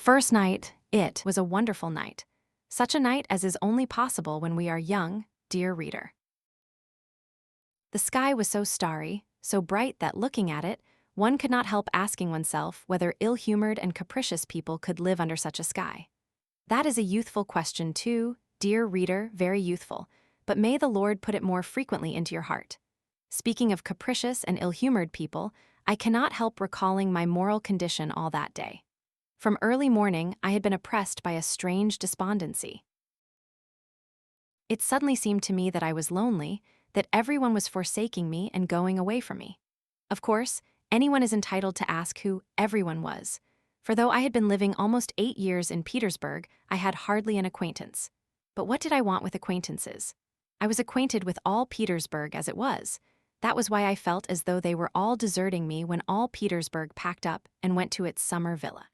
first night, it was a wonderful night. Such a night as is only possible when we are young, dear reader. The sky was so starry, so bright that looking at it, one could not help asking oneself whether ill-humored and capricious people could live under such a sky. That is a youthful question too, dear reader, very youthful, but may the Lord put it more frequently into your heart. Speaking of capricious and ill-humored people, I cannot help recalling my moral condition all that day. From early morning, I had been oppressed by a strange despondency. It suddenly seemed to me that I was lonely, that everyone was forsaking me and going away from me. Of course, anyone is entitled to ask who everyone was, for though I had been living almost 8 years in Petersburg, I had hardly an acquaintance. But what did I want with acquaintances? I was acquainted with all Petersburg as it was. That was why I felt as though they were all deserting me when all Petersburg packed up and went to its summer villa.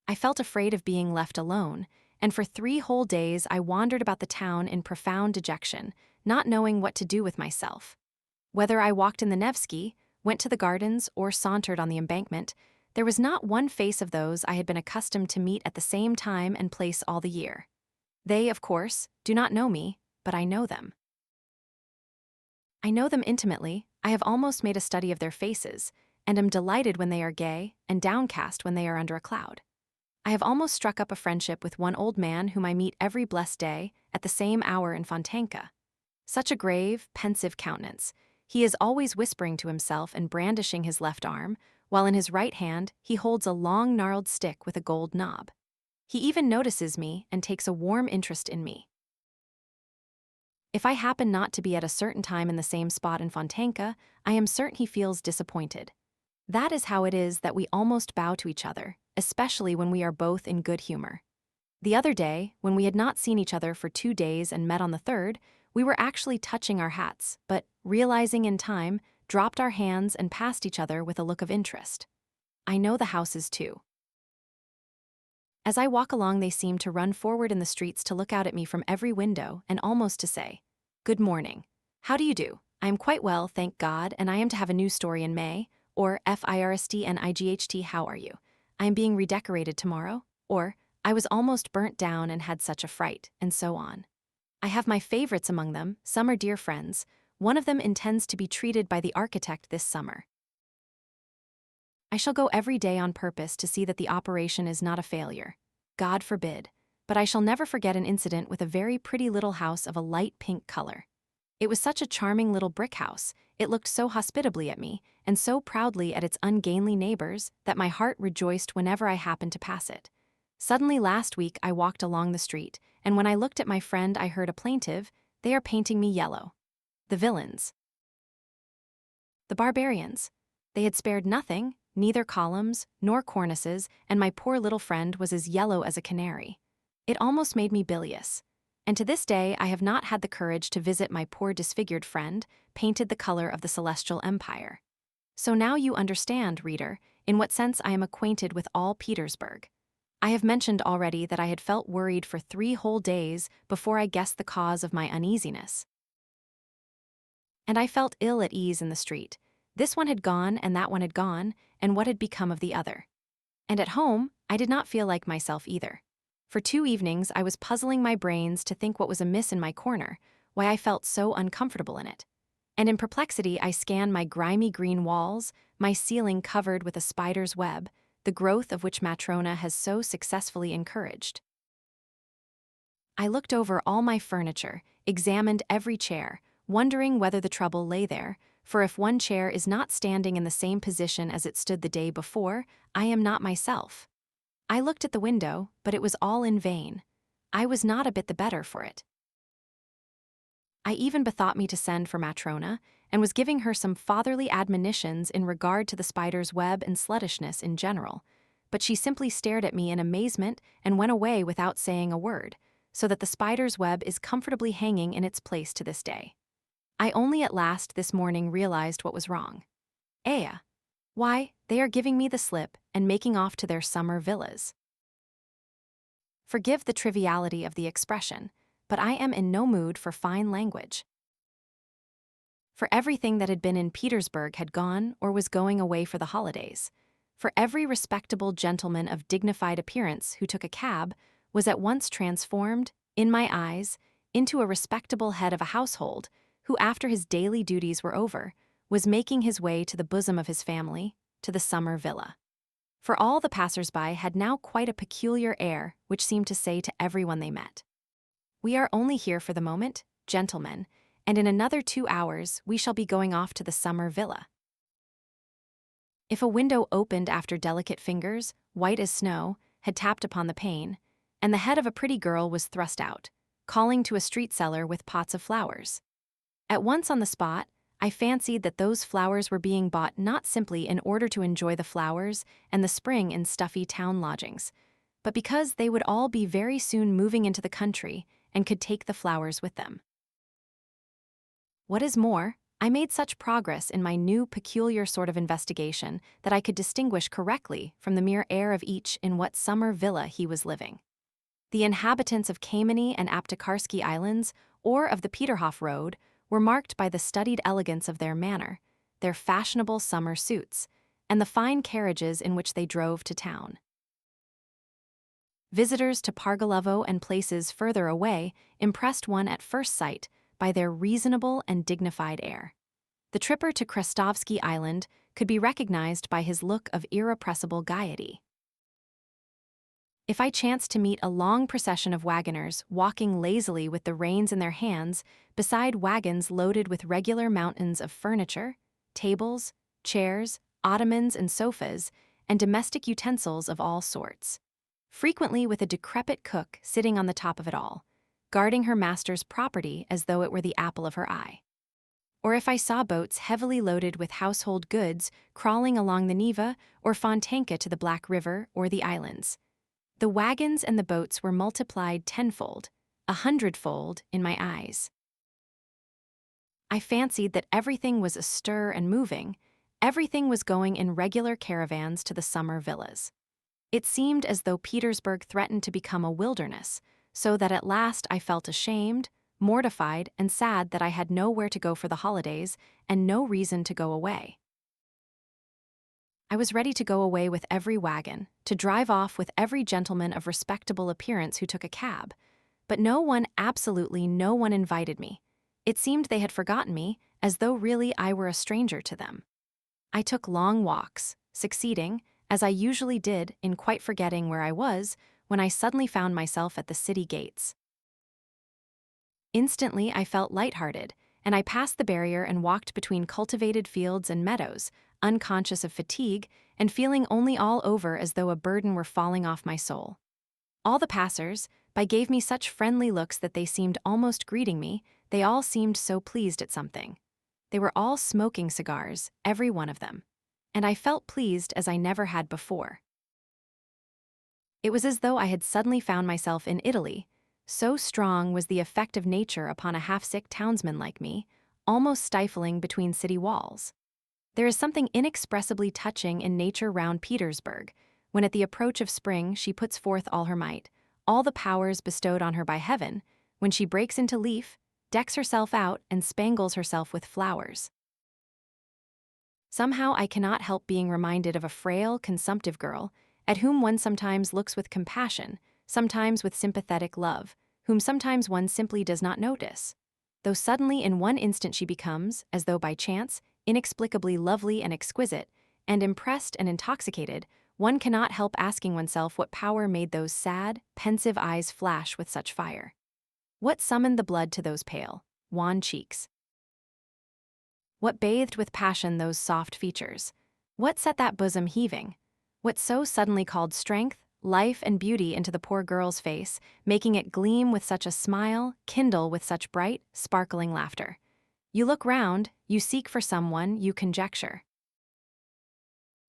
I felt afraid of being left alone, and for 3 whole days I wandered about the town in profound dejection, not knowing what to do with myself. Whether I walked in the Nevsky, went to the gardens, or sauntered on the embankment, there was not one face of those I had been accustomed to meet at the same time and place all the year. They, of course, do not know me, but I know them. I know them intimately. I have almost made a study of their faces, and am delighted when they are gay and downcast when they are under a cloud. I have almost struck up a friendship with one old man whom I meet every blessed day at the same hour in Fontanka. Such a grave, pensive countenance. He is always whispering to himself and brandishing his left arm, while in his right hand he holds a long gnarled stick with a gold knob. He even notices me and takes a warm interest in me. If I happen not to be at a certain time in the same spot in Fontanka, I am certain he feels disappointed. That is how it is that we almost bow to each other, especially when we are both in good humor. The other day, when we had not seen each other for 2 days and met on the third, we were actually touching our hats, but, realizing in time, dropped our hands and passed each other with a look of interest. I know the houses too. As I walk along, they seem to run forward in the streets to look out at me from every window and almost to say, "Good morning. How do you do? I am quite well, thank God, and I am to have a new story in May," or "FIRST, how are you? I am being redecorated tomorrow," or "I was almost burnt down and had such a fright," and so on. I have my favorites among them. Some are dear friends. One of them intends to be treated by the architect this summer. I shall go every day on purpose to see that the operation is not a failure. God forbid. But I shall never forget an incident with a very pretty little house of a light pink color. It was such a charming little brick house, it looked so hospitably at me, and so proudly at its ungainly neighbors, that my heart rejoiced whenever I happened to pass it. Suddenly last week I walked along the street, and when I looked at my friend I heard a plaintive, "They are painting me yellow." The villains. The barbarians. They had spared nothing, neither columns nor cornices, and my poor little friend was as yellow as a canary. It almost made me bilious. And to this day I have not had the courage to visit my poor disfigured friend, painted the color of the celestial empire. So now you understand, reader, in what sense I am acquainted with all Petersburg. I have mentioned already that I had felt worried for 3 whole days before I guessed the cause of my uneasiness. And I felt ill at ease in the street. This one had gone and that one had gone, and what had become of the other? And at home, I did not feel like myself either. For 2 evenings I was puzzling my brains to think what was amiss in my corner, why I felt so uncomfortable in it. And in perplexity I scanned my grimy green walls, my ceiling covered with a spider's web, the growth of which Matrona has so successfully encouraged. I looked over all my furniture, examined every chair, wondering whether the trouble lay there, for if one chair is not standing in the same position as it stood the day before, I am not myself. I looked at the window, but it was all in vain. I was not a bit the better for it. I even bethought me to send for Matrona, and was giving her some fatherly admonitions in regard to the spider's web and sluttishness in general, but she simply stared at me in amazement and went away without saying a word, so that the spider's web is comfortably hanging in its place to this day. I only at last this morning realized what was wrong. Why, they are giving me the slip and making off to their summer villas. Forgive the triviality of the expression, but I am in no mood for fine language. For everything that had been in Petersburg had gone or was going away for the holidays. For every respectable gentleman of dignified appearance who took a cab was at once transformed, in my eyes, into a respectable head of a household who, after his daily duties were over, was making his way to the bosom of his family, to the summer villa. For all the passers-by had now quite a peculiar air which seemed to say to everyone they met, "We are only here for the moment, gentlemen, and in another 2 hours we shall be going off to the summer villa." If a window opened after delicate fingers, white as snow, had tapped upon the pane, and the head of a pretty girl was thrust out, calling to a street seller with pots of flowers. At once on the spot, I fancied that those flowers were being bought not simply in order to enjoy the flowers and the spring in stuffy town lodgings, but because they would all be very soon moving into the country and could take the flowers with them. What is more, I made such progress in my new peculiar sort of investigation that I could distinguish correctly from the mere air of each in what summer villa he was living. The inhabitants of Kameny and Aptekarsky Islands, or of the Peterhof Road, were marked by the studied elegance of their manner, their fashionable summer suits, and the fine carriages in which they drove to town. Visitors to Pargalovo and places further away impressed one at first sight by their reasonable and dignified air. The tripper to Krestovsky Island could be recognized by his look of irrepressible gaiety. If I chanced to meet a long procession of wagoners walking lazily with the reins in their hands beside wagons loaded with regular mountains of furniture, tables, chairs, ottomans and sofas, and domestic utensils of all sorts, frequently with a decrepit cook sitting on the top of it all, guarding her master's property as though it were the apple of her eye. Or if I saw boats heavily loaded with household goods crawling along the Neva or Fontanka to the Black River or the islands, the wagons and the boats were multiplied tenfold, 100-fold in my eyes. I fancied that everything was astir and moving, everything was going in regular caravans to the summer villas. It seemed as though Petersburg threatened to become a wilderness, so that at last I felt ashamed, mortified, and sad that I had nowhere to go for the holidays and no reason to go away. I was ready to go away with every wagon, to drive off with every gentleman of respectable appearance who took a cab, but no one, absolutely no one, invited me. It seemed they had forgotten me, as though really I were a stranger to them. I took long walks, succeeding, as I usually did, in quite forgetting where I was, when I suddenly found myself at the city gates. Instantly I felt light-hearted, and I passed the barrier and walked between cultivated fields and meadows, unconscious of fatigue and feeling only all over as though a burden were falling off my soul. All the passers-by gave me such friendly looks that they seemed almost greeting me, they all seemed so pleased at something. They were all smoking cigars, every one of them, and I felt pleased as I never had before. It was as though I had suddenly found myself in Italy, so strong was the effect of nature upon a half-sick townsman like me, almost stifling between city walls. There is something inexpressibly touching in nature round Petersburg, when at the approach of spring she puts forth all her might, all the powers bestowed on her by heaven, when she breaks into leaf, decks herself out, and spangles herself with flowers. Somehow I cannot help being reminded of a frail, consumptive girl, at whom one sometimes looks with compassion, sometimes with sympathetic love, whom sometimes one simply does not notice, though suddenly in one instant she becomes, as though by chance, inexplicably lovely and exquisite, and impressed and intoxicated, one cannot help asking oneself what power made those sad, pensive eyes flash with such fire. What summoned the blood to those pale, wan cheeks? What bathed with passion those soft features? What set that bosom heaving? What so suddenly called strength, life, and beauty into the poor girl's face, making it gleam with such a smile, kindle with such bright, sparkling laughter? You look round, you seek for someone, you conjecture.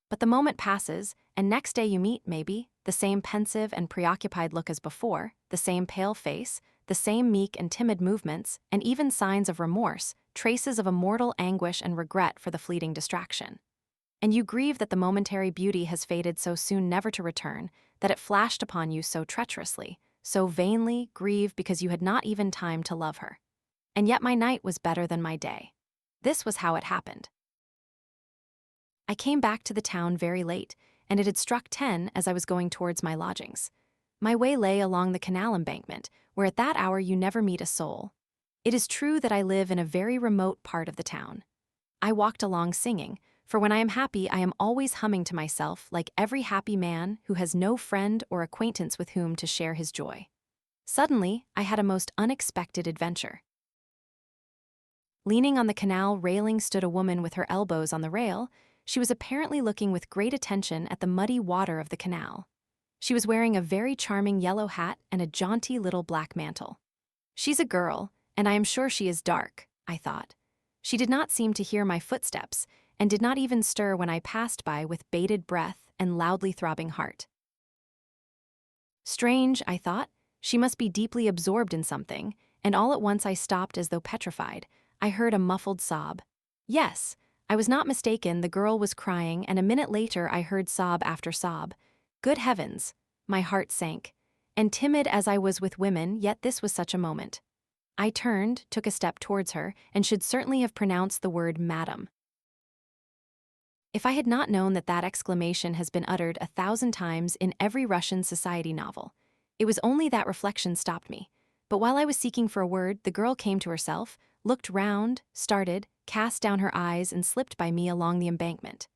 But the moment passes, and next day you meet, maybe, the same pensive and preoccupied look as before, the same pale face, the same meek and timid movements, and even signs of remorse, traces of a mortal anguish and regret for the fleeting distraction. And you grieve that the momentary beauty has faded so soon never to return, that it flashed upon you so treacherously, so vainly, grieve because you had not even time to love her. And yet my night was better than my day. This was how it happened. I came back to the town very late, and it had struck 10 as I was going towards my lodgings. My way lay along the canal embankment, where at that hour you never meet a soul. It is true that I live in a very remote part of the town. I walked along singing, for when I am happy I am always humming to myself like every happy man who has no friend or acquaintance with whom to share his joy. Suddenly, I had a most unexpected adventure. Leaning on the canal railing stood a woman with her elbows on the rail. She was apparently looking with great attention at the muddy water of the canal. She was wearing a very charming yellow hat and a jaunty little black mantle. She's a girl, and I am sure she is dark, I thought. She did not seem to hear my footsteps, and did not even stir when I passed by with bated breath and loudly throbbing heart. Strange, I thought. She must be deeply absorbed in something, and all at once I stopped as though petrified. I heard a muffled sob. Yes, I was not mistaken, the girl was crying, and a minute later I heard sob after sob. Good heavens! My heart sank. And timid as I was with women, yet this was such a moment. I turned, took a step towards her, and should certainly have pronounced the word madam. If I had not known that that exclamation has been uttered 1,000 times in every Russian society novel, it was only that reflection stopped me. But while I was seeking for a word, the girl came to herself, looked round, started, cast down her eyes, and slipped by me along the embankment.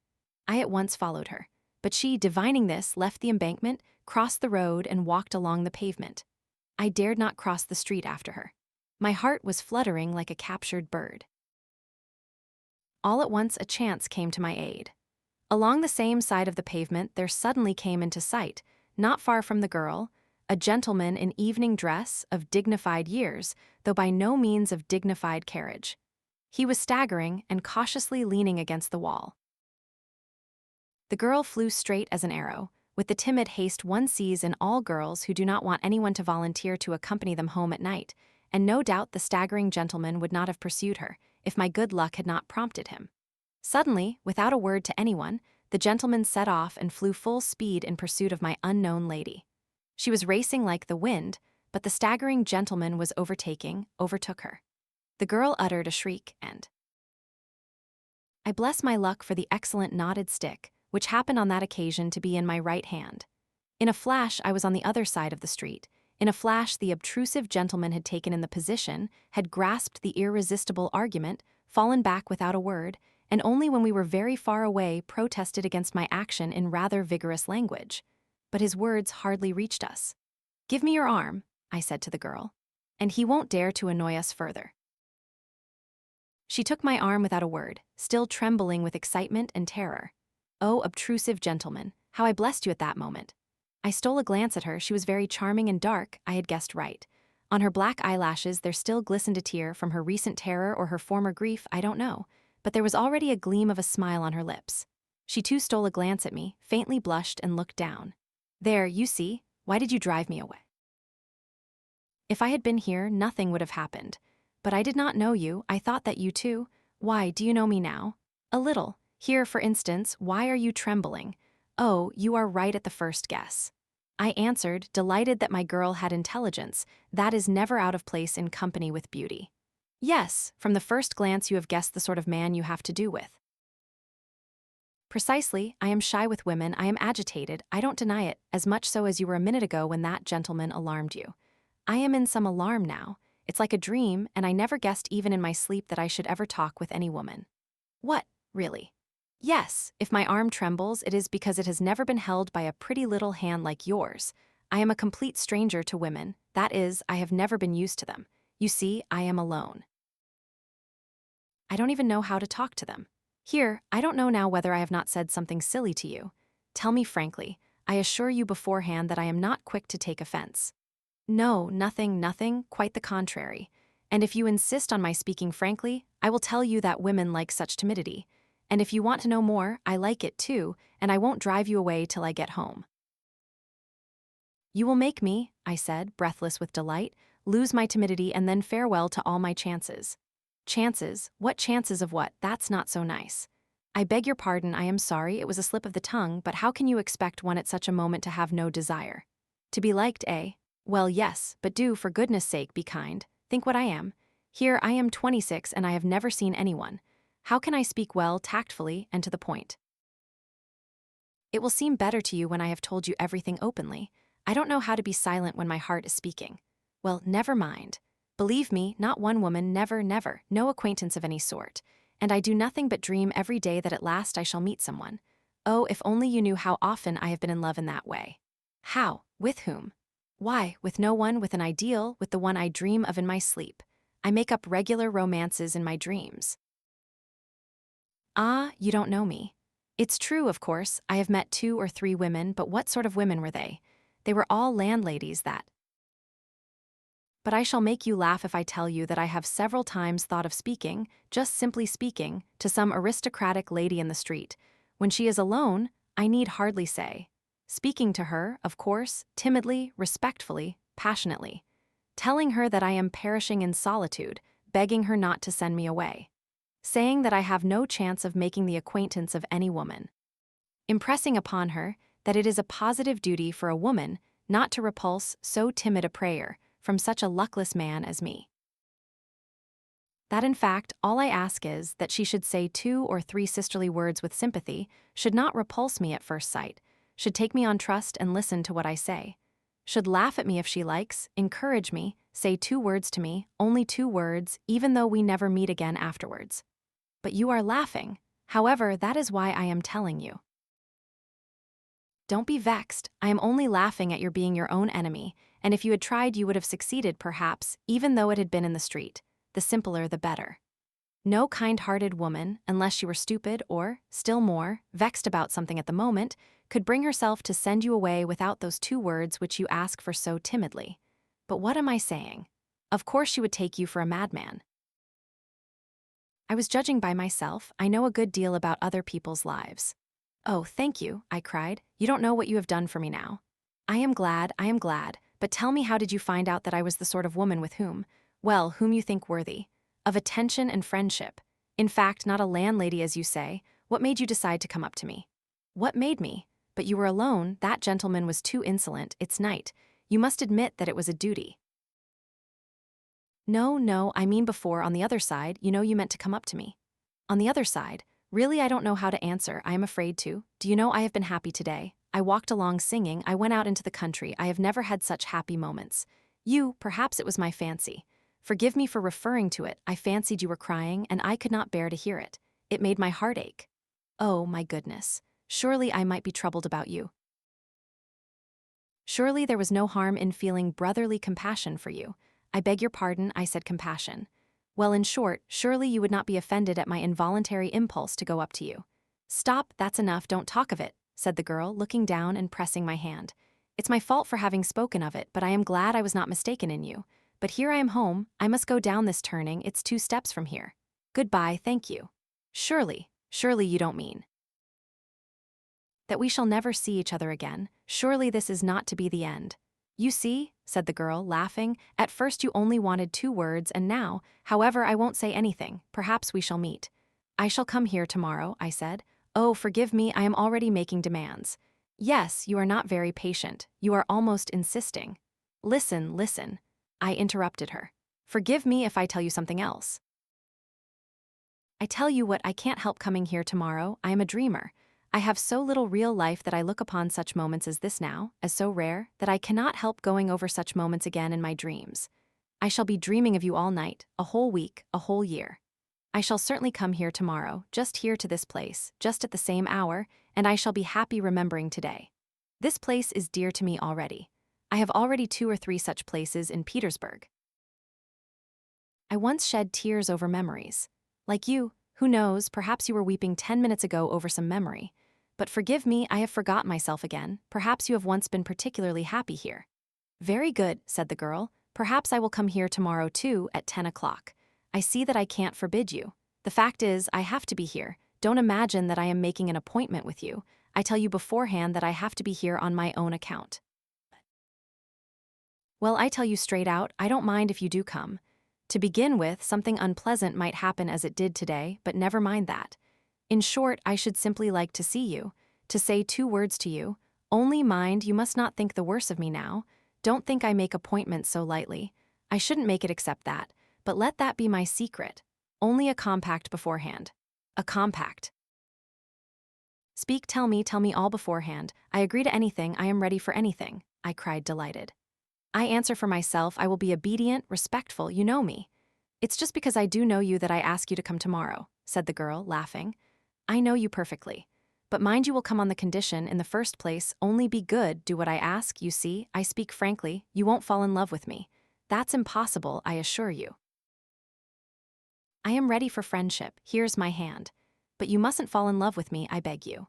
I at once followed her, but she, divining this, left the embankment, crossed the road, and walked along the pavement. I dared not cross the street after her. My heart was fluttering like a captured bird. All at once a chance came to my aid. Along the same side of the pavement there suddenly came into sight, not far from the girl, a gentleman in evening dress, of dignified years, though by no means of dignified carriage. He was staggering and cautiously leaning against the wall. The girl flew straight as an arrow, with the timid haste one sees in all girls who do not want anyone to volunteer to accompany them home at night, and no doubt the staggering gentleman would not have pursued her, if my good luck had not prompted him. Suddenly, without a word to anyone, the gentleman set off and flew full speed in pursuit of my unknown lady. She was racing like the wind, but the staggering gentleman was overtook her. The girl uttered a shriek, and I bless my luck for the excellent knotted stick, which happened on that occasion to be in my right hand. In a flash I was on the other side of the street. In a flash the obtrusive gentleman had taken in the position, had grasped the irresistible argument, fallen back without a word, and only when we were very far away protested against my action in rather vigorous language. But his words hardly reached us. "Give me your arm," I said to the girl, "and he won't dare to annoy us further." She took my arm without a word, still trembling with excitement and terror. Oh, obtrusive gentleman, how I blessed you at that moment. I stole a glance at her. She was very charming and dark, I had guessed right. On her black eyelashes there still glistened a tear from her recent terror or her former grief, I don't know, but there was already a gleam of a smile on her lips. She too stole a glance at me, faintly blushed, and looked down. "There, you see, why did you drive me away? If I had been here, nothing would have happened. But I did not know you, I thought that you too. Why, do you know me now? A little. Here, for instance, why are you trembling? Oh, you are right at the first guess." I answered, delighted that my girl had intelligence. That is never out of place in company with beauty. "Yes, from the first glance you have guessed the sort of man you have to do with." "Precisely, I am shy with women, I am agitated, I don't deny it, as much so as you were a minute ago when that gentleman alarmed you. I am in some alarm now. It's like a dream, and I never guessed even in my sleep that I should ever talk with any woman." "What, really?" "Yes, if my arm trembles, it is because it has never been held by a pretty little hand like yours. I am a complete stranger to women, that is, I have never been used to them. You see, I am alone. I don't even know how to talk to them. Here, I don't know now whether I have not said something silly to you. Tell me frankly, I assure you beforehand that I am not quick to take offense." "No, nothing, quite the contrary. And if you insist on my speaking frankly, I will tell you that women like such timidity. And if you want to know more, I like it too, and I won't drive you away till I get home." "You will make me," I said, breathless with delight, "lose my timidity and then farewell to all my chances." "Chances? What chances of what? That's not so nice." "I beg your pardon, I am sorry, it was a slip of the tongue, but how can you expect one at such a moment to have no desire? To be liked, eh? Well, yes, but do, for goodness sake, be kind. Think what I am. Here, I am 26 and I have never seen anyone. How can I speak well, tactfully, and to the point?" It will seem better to you when I have told you everything openly. I don't know how to be silent when my heart is speaking. Well, never mind. Believe me, not one woman, never, never, no acquaintance of any sort. And I do nothing but dream every day that at last I shall meet someone. Oh, if only you knew how often I have been in love in that way. How? With whom? Why, with no one, with an ideal, with the one I dream of in my sleep. I make up regular romances in my dreams. Ah, you don't know me. It's true, of course, I have met 2 or 3 women, but what sort of women were they? They were all landladies that. But I shall make you laugh if I tell you that I have several times thought of speaking, just simply speaking, to some aristocratic lady in the street. When she is alone, I need hardly say. Speaking to her, of course, timidly, respectfully, passionately. Telling her that I am perishing in solitude, begging her not to send me away. Saying that I have no chance of making the acquaintance of any woman. Impressing upon her that it is a positive duty for a woman not to repulse so timid a prayer from such a luckless man as me. That in fact, all I ask is that she should say 2 or 3 sisterly words with sympathy, should not repulse me at first sight, should take me on trust and listen to what I say, should laugh at me if she likes, encourage me, say 2 words to me, only 2 words, even though we never meet again afterwards. But you are laughing. However, that is why I am telling you. Don't be vexed, I am only laughing at your being your own enemy, and if you had tried you would have succeeded perhaps, even though it had been in the street. The simpler the better. No kind-hearted woman, unless she were stupid or, still more, vexed about something at the moment, could bring herself to send you away without those 2 words which you ask for so timidly. But what am I saying? Of course she would take you for a madman. I was judging by myself, I know a good deal about other people's lives. Oh, thank you, I cried. You don't know what you have done for me now. I am glad, but tell me, how did you find out that I was the sort of woman with whom you think worthy of attention and friendship? In fact, not a landlady as you say. What made you decide to come up to me? What made me? But you were alone, that gentleman was too insolent, it's night. You must admit that it was a duty. No, I mean before, on the other side, you know you meant to come up to me. On the other side, really I don't know how to answer, I am afraid to. Do you know I have been happy today? I walked along singing, I went out into the country, I have never had such happy moments. Perhaps it was my fancy. Forgive me for referring to it, I fancied you were crying and I could not bear to hear it. It made my heart ache. Oh, my goodness. Surely I might be troubled about you. Surely there was no harm in feeling brotherly compassion for you. I beg your pardon, I said compassion. Well, in short, surely you would not be offended at my involuntary impulse to go up to you. Stop, that's enough, don't talk of it, said the girl, looking down and pressing my hand. It's my fault for having spoken of it, but I am glad I was not mistaken in you. But here I am home, I must go down this turning, it's 2 steps from here. Goodbye, thank you. Surely you don't mean that we shall never see each other again. Surely this is not to be the end. You see, said the girl, laughing, at first you only wanted 2 words and now, however, I won't say anything, perhaps we shall meet. I shall come here tomorrow, I said. Oh, forgive me, I am already making demands. Yes, you are not very patient, you are almost insisting. Listen, I interrupted her. Forgive me if I tell you something else. I tell you what, I can't help coming here tomorrow, I am a dreamer. I have so little real life that I look upon such moments as this now, as so rare, that I cannot help going over such moments again in my dreams. I shall be dreaming of you all night, a whole week, a whole year. I shall certainly come here tomorrow, just here to this place, just at the same hour, and I shall be happy remembering today. This place is dear to me already. I have already 2 or 3 such places in Petersburg. I once shed tears over memories. Like you, who knows, perhaps you were weeping 10 minutes ago over some memory. But forgive me, I have forgotten myself again. Perhaps you have once been particularly happy here. Very good, said the girl. Perhaps I will come here tomorrow too, at 10 o'clock. I see that I can't forbid you. The fact is, I have to be here. Don't imagine that I am making an appointment with you. I tell you beforehand that I have to be here on my own account. Well, I tell you straight out, I don't mind if you do come. To begin with, something unpleasant might happen as it did today, but never mind that. In short, I should simply like to see you, to say 2 words to you. Only mind, you must not think the worse of me now. Don't think I make appointments so lightly. I shouldn't make it except that, but let that be my secret. Only a compact beforehand. A compact. Speak, tell me all beforehand. I agree to anything, I am ready for anything, I cried, delighted. I answer for myself, I will be obedient, respectful, you know me. It's just because I do know you that I ask you to come tomorrow, said the girl, laughing. I know you perfectly. But mind you will come on the condition, in the first place, only be good, do what I ask, you see, I speak frankly, you won't fall in love with me. That's impossible, I assure you. I am ready for friendship, here's my hand. But you mustn't fall in love with me, I beg you.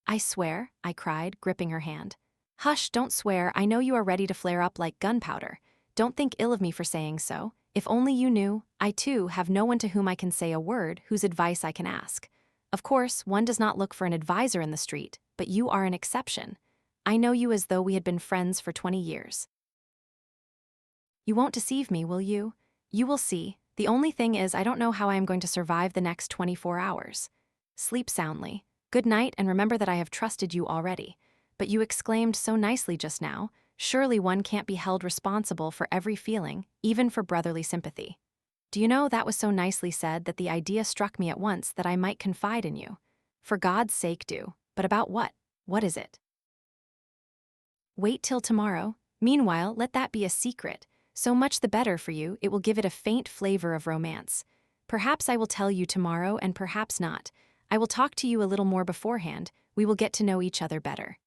I swear, I cried, gripping her hand. Hush, don't swear, I know you are ready to flare up like gunpowder. Don't think ill of me for saying so. If only you knew, I too have no one to whom I can say a word, whose advice I can ask. Of course, one does not look for an advisor in the street, but you are an exception. I know you as though we had been friends for 20 years. You won't deceive me, will you? You will see. The only thing is, I don't know how I am going to survive the next 24 hours. Sleep soundly. Good night, and remember that I have trusted you already. But you exclaimed so nicely just now, surely one can't be held responsible for every feeling, even for brotherly sympathy. Do you know, that was so nicely said that the idea struck me at once that I might confide in you. For God's sake do. But about what? What is it? Wait till tomorrow. Meanwhile, let that be a secret. So much the better for you, it will give it a faint flavor of romance. Perhaps I will tell you tomorrow, and perhaps not. I will talk to you a little more beforehand, we will get to know each other better.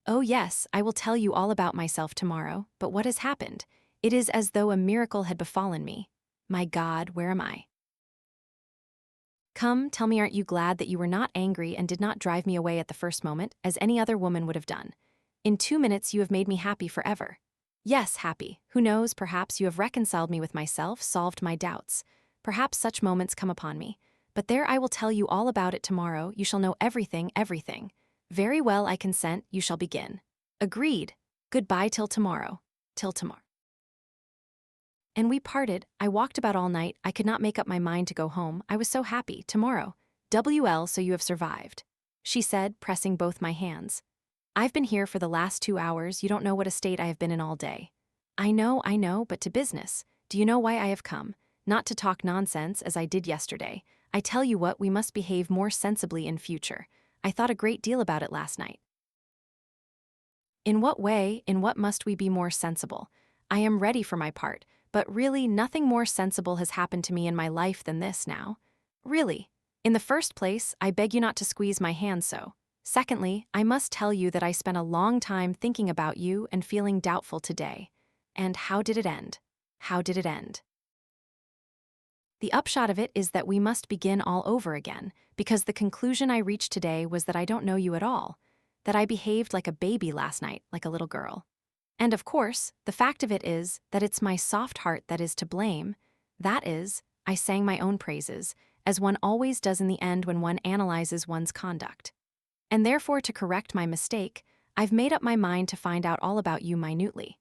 Oh yes, I will tell you all about myself tomorrow, but what has happened? It is as though a miracle had befallen me. My God, where am I? Come, tell me, aren't you glad that you were not angry and did not drive me away at the first moment, as any other woman would have done? In 2 minutes you have made me happy forever. Yes, happy. Who knows, perhaps you have reconciled me with myself, solved my doubts. Perhaps such moments come upon me. But there, I will tell you all about it tomorrow, you shall know everything, everything. Very well, I consent, you shall begin. Agreed. Goodbye till tomorrow. Till tomorrow. And we parted. I walked about all night, I could not make up my mind to go home, I was so happy. Tomorrow. WL, so you have survived, she said, pressing both my hands. I've been here for the last 2 hours, you don't know what a state I have been in all day. I know, but to business. Do you know why I have come? Not to talk nonsense, as I did yesterday. I tell you what, we must behave more sensibly in future. I thought a great deal about it last night. In what way, in what must we be more sensible? I am ready for my part, but really nothing more sensible has happened to me in my life than this now. Really. In the first place, I beg you not to squeeze my hand so. Secondly, I must tell you that I spent a long time thinking about you and feeling doubtful today. And how did it end? How did it end? The upshot of it is that we must begin all over again, because the conclusion I reached today was that I don't know you at all, that I behaved like a baby last night, like a little girl. And of course, the fact of it is that it's my soft heart that is to blame. That is, I sang my own praises, as one always does in the end when one analyzes one's conduct. And therefore, to correct my mistake, I've made up my mind to find out all about you minutely.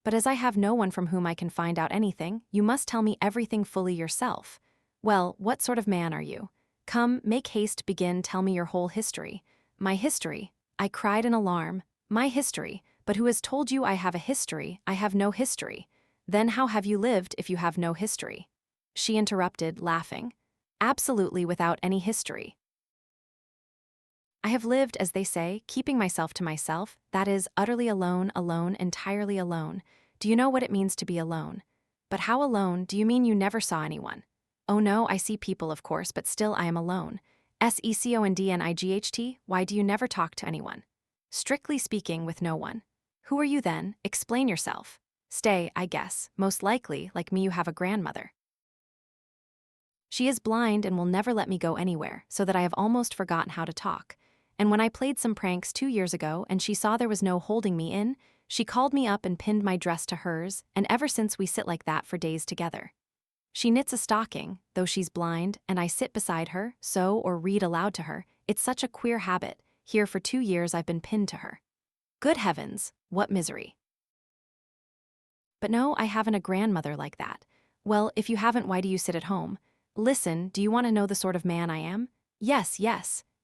But as I have no one from whom I can find out anything, you must tell me everything fully yourself. Well, what sort of man are you? Come, make haste, begin, tell me your whole history. My history? I cried in alarm. My history? But who has told you I have a history? I have no history. Then how have you lived if you have no history? She interrupted, laughing. Absolutely without any history. I have lived, as they say, keeping myself to myself, that is, utterly alone, entirely alone. Do you know what it means to be alone? But how alone? Do you mean you never saw anyone? Oh no, I see people, of course, but still I am alone. SECONDNIGHT, why do you never talk to anyone? Strictly speaking, with no one. Who are you then? Explain yourself. Stay, I guess, most likely, like me, you have a grandmother. She is blind and will never let me go anywhere, so that I have almost forgotten how to talk. And when I played some pranks 2 years ago and she saw there was no holding me in, she called me up and pinned my dress to hers, and ever since we sit like that for days together. She knits a stocking, though she's blind, and I sit beside her, sew or read aloud to her. It's such a queer habit. Here for 2 years I've been pinned to her. Good heavens, what misery. But no, I haven't a grandmother like that. Well, if you haven't, why do you sit at home? Listen, do you want to know the sort of man I am? Yes,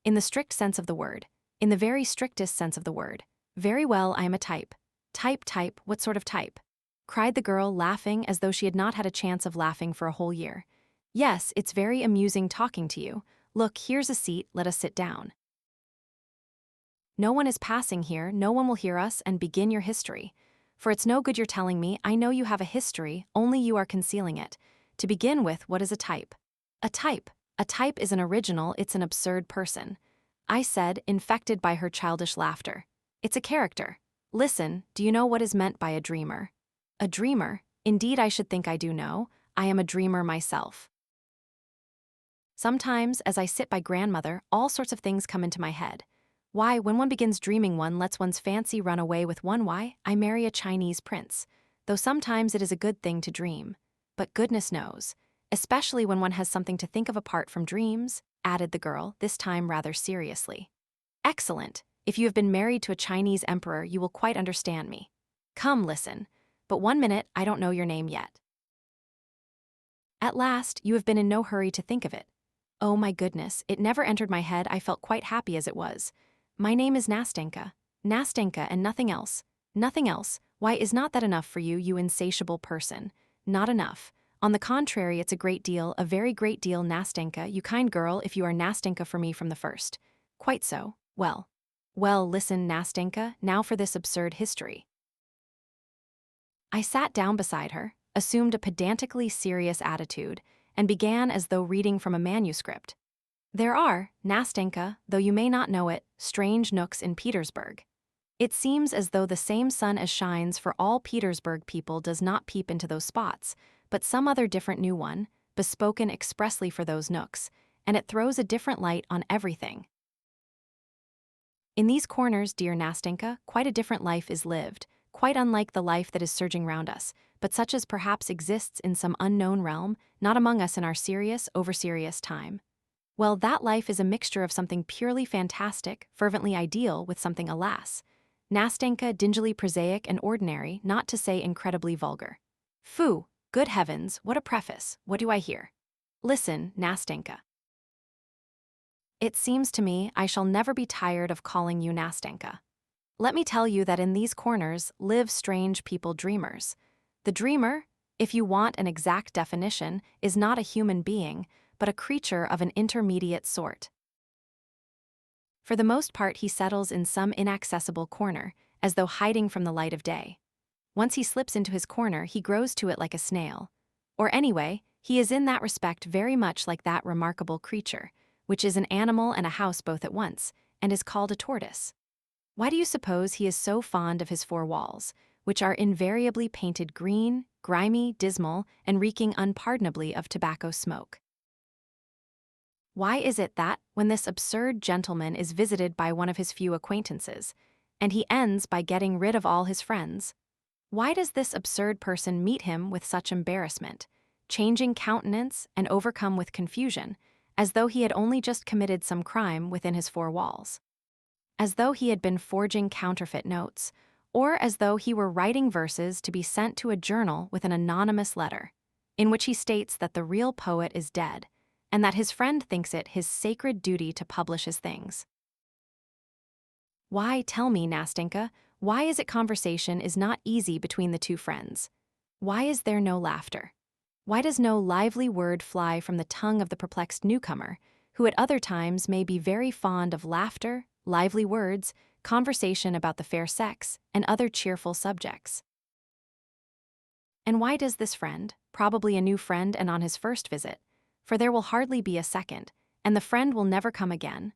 in the strict sense of the word. In the very strictest sense of the word. Very well, I am a type. Type, what sort of type? Cried the girl, laughing as though she had not had a chance of laughing for a whole year. Yes, it's very amusing talking to you. Look, here's a seat, let us sit down. No one is passing here, no one will hear us, and begin your history. For it's no good you're telling me, I know you have a history, only you are concealing it. To begin with, what is a type? A type. A type is an original, it's an absurd person. I said, infected by her childish laughter. It's a character. Listen, do you know what is meant by a dreamer? A dreamer? Indeed, I should think I do know. I am a dreamer myself. Sometimes, as I sit by grandmother, all sorts of things come into my head. Why, when one begins dreaming, one lets one's fancy run away with one. Why, I marry a Chinese prince. Though sometimes it is a good thing to dream. But goodness knows, especially when one has something to think of apart from dreams, added the girl, this time rather seriously. Excellent. If you have been married to a Chinese emperor, you will quite understand me. Come, listen. But 1 minute, I don't know your name yet. At last, you have been in no hurry to think of it. Oh my goodness, it never entered my head, I felt quite happy as it was. My name is Nastenka. Nastenka and nothing else. Nothing else. Why, is not that enough for you, you insatiable person? Not enough. On the contrary, it's a great deal, a very great deal, Nastenka, you kind girl, if you are Nastenka for me from the first. Quite so. Well. Well, listen, Nastenka, now for this absurd history. I sat down beside her, assumed a pedantically serious attitude, and began as though reading from a manuscript. There are, Nastenka, though you may not know it, strange nooks in Petersburg. It seems as though the same sun as shines for all Petersburg people does not peep into those spots, but some other different new one, bespoken expressly for those nooks, and it throws a different light on everything. In these corners, dear Nastenka, quite a different life is lived, quite unlike the life that is surging round us, but such as perhaps exists in some unknown realm, not among us in our serious, over-serious time. Well, that life is a mixture of something purely fantastic, fervently ideal, with something, alas, Nastenka, dingily prosaic and ordinary, not to say incredibly vulgar. Phoo, good heavens, what a preface, what do I hear? Listen, Nastenka. It seems to me I shall never be tired of calling you Nastenka. Let me tell you that in these corners live strange people, dreamers. The dreamer, if you want an exact definition, is not a human being, but a creature of an intermediate sort. For the most part he settles in some inaccessible corner, as though hiding from the light of day. Once he slips into his corner, he grows to it like a snail. Or anyway, he is in that respect very much like that remarkable creature, which is an animal and a house both at once, and is called a tortoise. Why do you suppose he is so fond of his four walls, which are invariably painted green, grimy, dismal, and reeking unpardonably of tobacco smoke? Why is it that, when this absurd gentleman is visited by one of his few acquaintances, and he ends by getting rid of all his friends, why does this absurd person meet him with such embarrassment, changing countenance and overcome with confusion, as though he had only just committed some crime within his four walls? As though he had been forging counterfeit notes, or as though he were writing verses to be sent to a journal with an anonymous letter, in which he states that the real poet is dead, and that his friend thinks it his sacred duty to publish his things. Why, tell me, Nastenka, why is it conversation is not easy between the two friends? Why is there no laughter? Why does no lively word fly from the tongue of the perplexed newcomer, who at other times may be very fond of laughter, lively words, conversation about the fair sex, and other cheerful subjects? And why does this friend, probably a new friend and on his first visit, for there will hardly be a second, and the friend will never come again,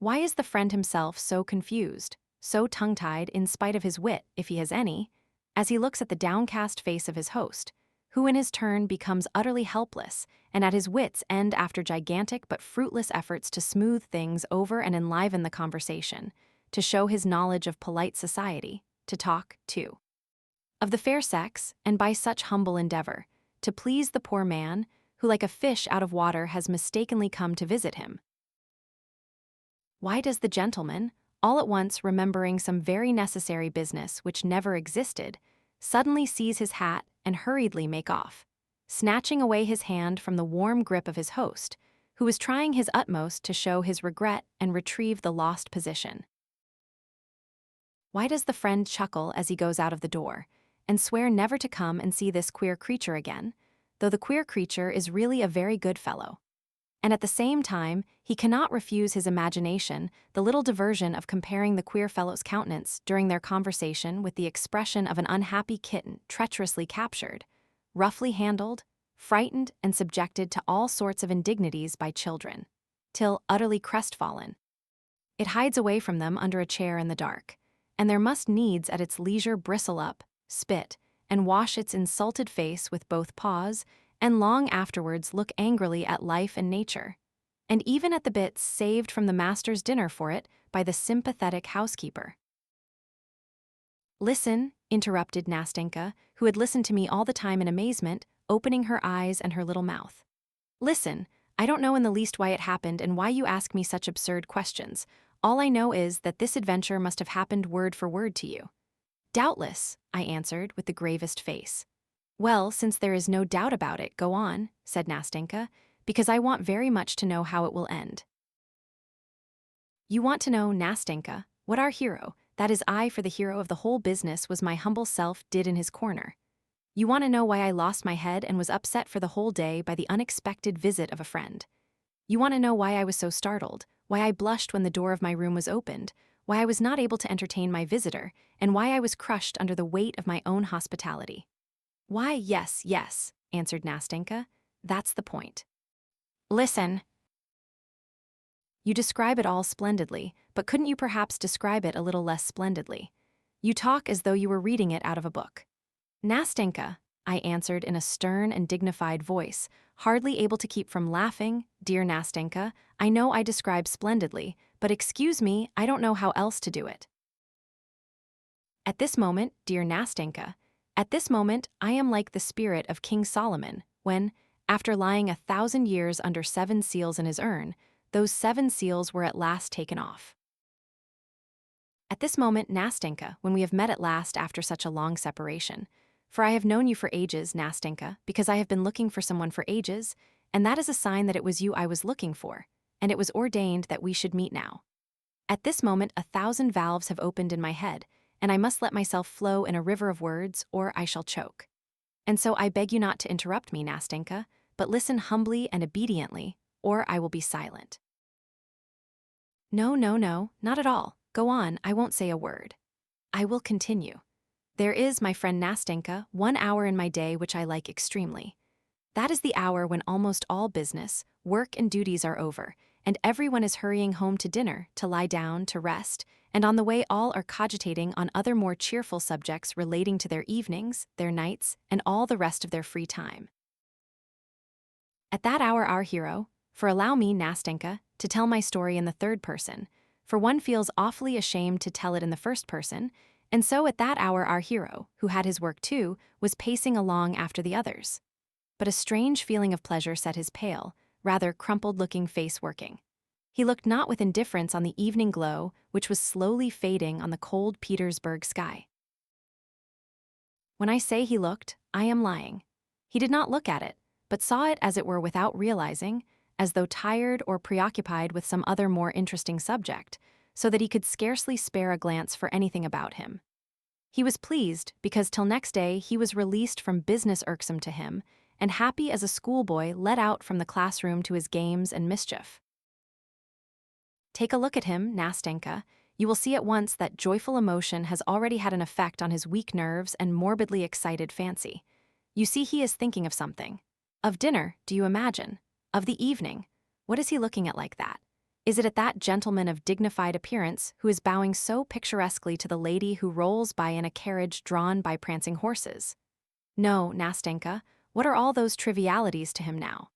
why is the friend himself so confused, so tongue-tied in spite of his wit, if he has any, as he looks at the downcast face of his host, who in his turn becomes utterly helpless and at his wits' end after gigantic but fruitless efforts to smooth things over and enliven the conversation, to show his knowledge of polite society, to talk, too, of the fair sex, and by such humble endeavor, to please the poor man, who like a fish out of water has mistakenly come to visit him? Why does the gentleman, all at once remembering some very necessary business which never existed, suddenly seize his hat and hurriedly make off, snatching away his hand from the warm grip of his host, who was trying his utmost to show his regret and retrieve the lost position? Why does the friend chuckle as he goes out of the door, and swear never to come and see this queer creature again, though the queer creature is really a very good fellow? And at the same time, he cannot refuse his imagination the little diversion of comparing the queer fellow's countenance during their conversation with the expression of an unhappy kitten treacherously captured, roughly handled, frightened, and subjected to all sorts of indignities by children, till utterly crestfallen. It hides away from them under a chair in the dark, and there must needs at its leisure bristle up, spit, and wash its insulted face with both paws, and long afterwards look angrily at life and nature, and even at the bits saved from the master's dinner for it by the sympathetic housekeeper. "Listen," interrupted Nastenka, who had listened to me all the time in amazement, opening her eyes and her little mouth. "Listen, I don't know in the least why it happened and why you ask me such absurd questions. All I know is that this adventure must have happened word for word to you." "Doubtless," I answered with the gravest face. "Well, since there is no doubt about it, go on," said Nastenka, "because I want very much to know how it will end." "You want to know, Nastenka, what our hero, that is I for the hero of the whole business was my humble self, did in his corner. You want to know why I lost my head and was upset for the whole day by the unexpected visit of a friend. You want to know why I was so startled, why I blushed when the door of my room was opened, why I was not able to entertain my visitor, and why I was crushed under the weight of my own hospitality." "Why, yes, yes," answered Nastenka. "That's the point. Listen. You describe it all splendidly, but couldn't you perhaps describe it a little less splendidly? You talk as though you were reading it out of a book." "Nastenka," I answered in a stern and dignified voice, hardly able to keep from laughing, "dear Nastenka, I know I describe splendidly, but excuse me, I don't know how else to do it. At this moment, dear Nastenka, at this moment I am like the spirit of King Solomon, when, after lying 1,000 years under 7 seals in his urn, those 7 seals were at last taken off. At this moment, Nastenka, when we have met at last after such a long separation, for I have known you for ages, Nastenka, because I have been looking for someone for ages, and that is a sign that it was you I was looking for, and it was ordained that we should meet now. At this moment 1,000 valves have opened in my head, and I must let myself flow in a river of words, or I shall choke. And so I beg you not to interrupt me, Nastenka, but listen humbly and obediently, or I will be silent." "No, no, no, not at all. Go on, I won't say a word. I will continue. There is, my friend Nastenka, 1 hour in my day which I like extremely. That is the hour when almost all business, work and duties are over, and everyone is hurrying home to dinner, to lie down, to rest, and on the way all are cogitating on other more cheerful subjects relating to their evenings, their nights, and all the rest of their free time. At that hour our hero, for allow me, Nastenka, to tell my story in the third person, for one feels awfully ashamed to tell it in the first person, and so at that hour our hero, who had his work too, was pacing along after the others. But a strange feeling of pleasure set his pale, rather crumpled-looking face working. He looked not with indifference on the evening glow, which was slowly fading on the cold Petersburg sky. When I say he looked, I am lying. He did not look at it, but saw it as it were without realizing, as though tired or preoccupied with some other more interesting subject, so that he could scarcely spare a glance for anything about him. He was pleased because till next day he was released from business irksome to him, and happy as a schoolboy let out from the classroom to his games and mischief. Take a look at him, Nastenka. You will see at once that joyful emotion has already had an effect on his weak nerves and morbidly excited fancy. You see he is thinking of something. Of dinner, do you imagine? Of the evening. What is he looking at like that? Is it at that gentleman of dignified appearance who is bowing so picturesquely to the lady who rolls by in a carriage drawn by prancing horses? No, Nastenka, what are all those trivialities to him now?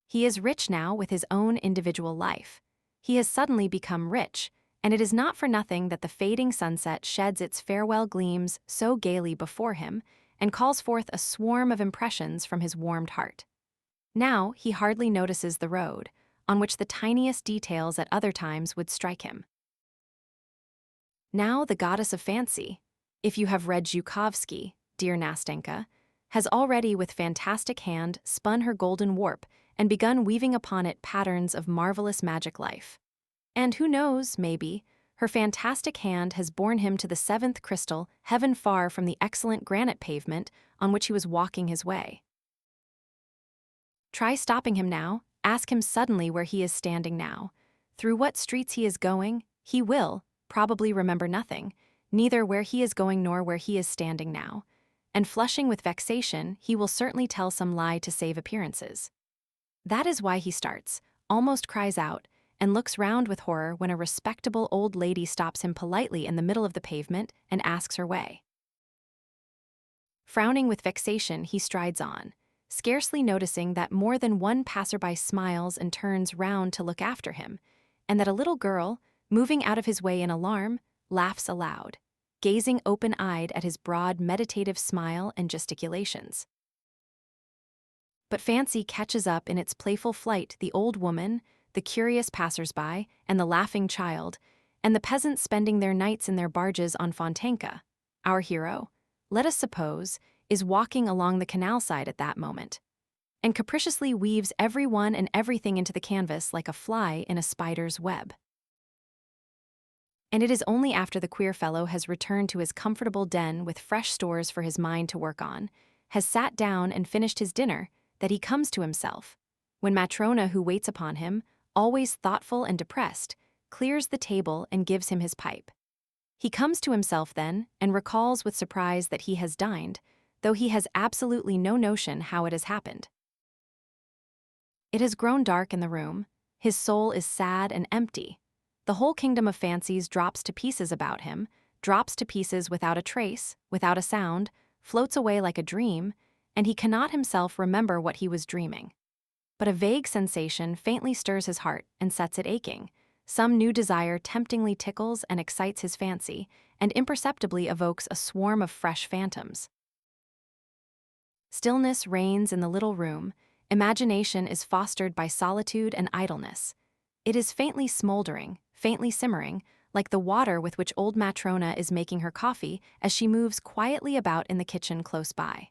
He is rich now with his own individual life. He has suddenly become rich, and it is not for nothing that the fading sunset sheds its farewell gleams so gaily before him and calls forth a swarm of impressions from his warmed heart. Now he hardly notices the road, on which the tiniest details at other times would strike him. Now the goddess of fancy, if you have read Zhukovsky, dear Nastenka, has already with fantastic hand spun her golden warp and begun weaving upon it patterns of marvelous magic life. And who knows, maybe, her fantastic hand has borne him to the 7th crystal, heaven far from the excellent granite pavement on which he was walking his way. Try stopping him now, ask him suddenly where he is standing now. Through what streets he is going, he will, probably remember nothing, neither where he is going nor where he is standing now. And flushing with vexation, he will certainly tell some lie to save appearances. That is why he starts, almost cries out, and looks round with horror when a respectable old lady stops him politely in the middle of the pavement and asks her way. Frowning with vexation, he strides on, scarcely noticing that more than one passerby smiles and turns round to look after him, and that a little girl, moving out of his way in alarm, laughs aloud, gazing open-eyed at his broad, meditative smile and gesticulations. But fancy catches up in its playful flight the old woman, the curious passers-by, and the laughing child, and the peasants spending their nights in their barges on Fontanka. Our hero, let us suppose, is walking along the canal side at that moment, and capriciously weaves everyone and everything into the canvas like a fly in a spider's web. And it is only after the queer fellow has returned to his comfortable den with fresh stores for his mind to work on, has sat down and finished his dinner, that he comes to himself, when Matrona, who waits upon him, always thoughtful and depressed, clears the table and gives him his pipe. He comes to himself then, and recalls with surprise that he has dined, though he has absolutely no notion how it has happened. It has grown dark in the room, his soul is sad and empty. The whole kingdom of fancies drops to pieces about him, drops to pieces without a trace, without a sound, floats away like a dream, and he cannot himself remember what he was dreaming. But a vague sensation faintly stirs his heart and sets it aching. Some new desire temptingly tickles and excites his fancy, and imperceptibly evokes a swarm of fresh phantoms. Stillness reigns in the little room, imagination is fostered by solitude and idleness. It is faintly smoldering, faintly simmering, like the water with which old Matrona is making her coffee as she moves quietly about in the kitchen close by.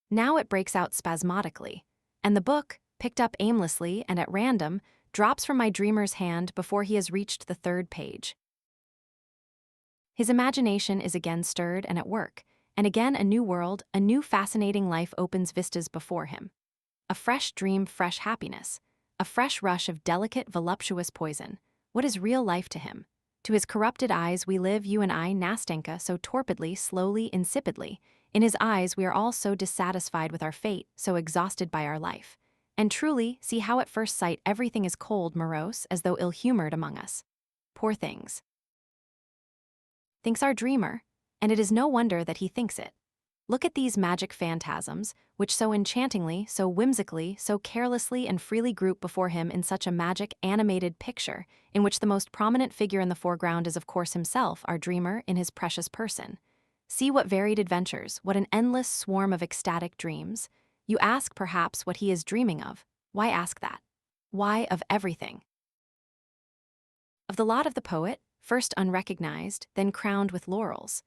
Now it breaks out spasmodically, and the book, picked up aimlessly and at random, drops from my dreamer's hand before he has reached the third page. His imagination is again stirred and at work, and again a new world, a new fascinating life opens vistas before him. A fresh dream, fresh happiness, a fresh rush of delicate, voluptuous poison. What is real life to him? To his corrupted eyes we live, you and I, Nastenka, so torpidly, slowly, insipidly. In his eyes we are all so dissatisfied with our fate, so exhausted by our life. And truly, see how at first sight everything is cold, morose, as though ill-humored among us. Poor things. Thinks our dreamer, and it is no wonder that he thinks it. Look at these magic phantasms, which so enchantingly, so whimsically, so carelessly and freely group before him in such a magic, animated picture, in which the most prominent figure in the foreground is of course himself, our dreamer, in his precious person. See what varied adventures, what an endless swarm of ecstatic dreams. You ask perhaps what he is dreaming of. Why ask that? Why, of everything. Of the lot of the poet, first unrecognized, then crowned with laurels.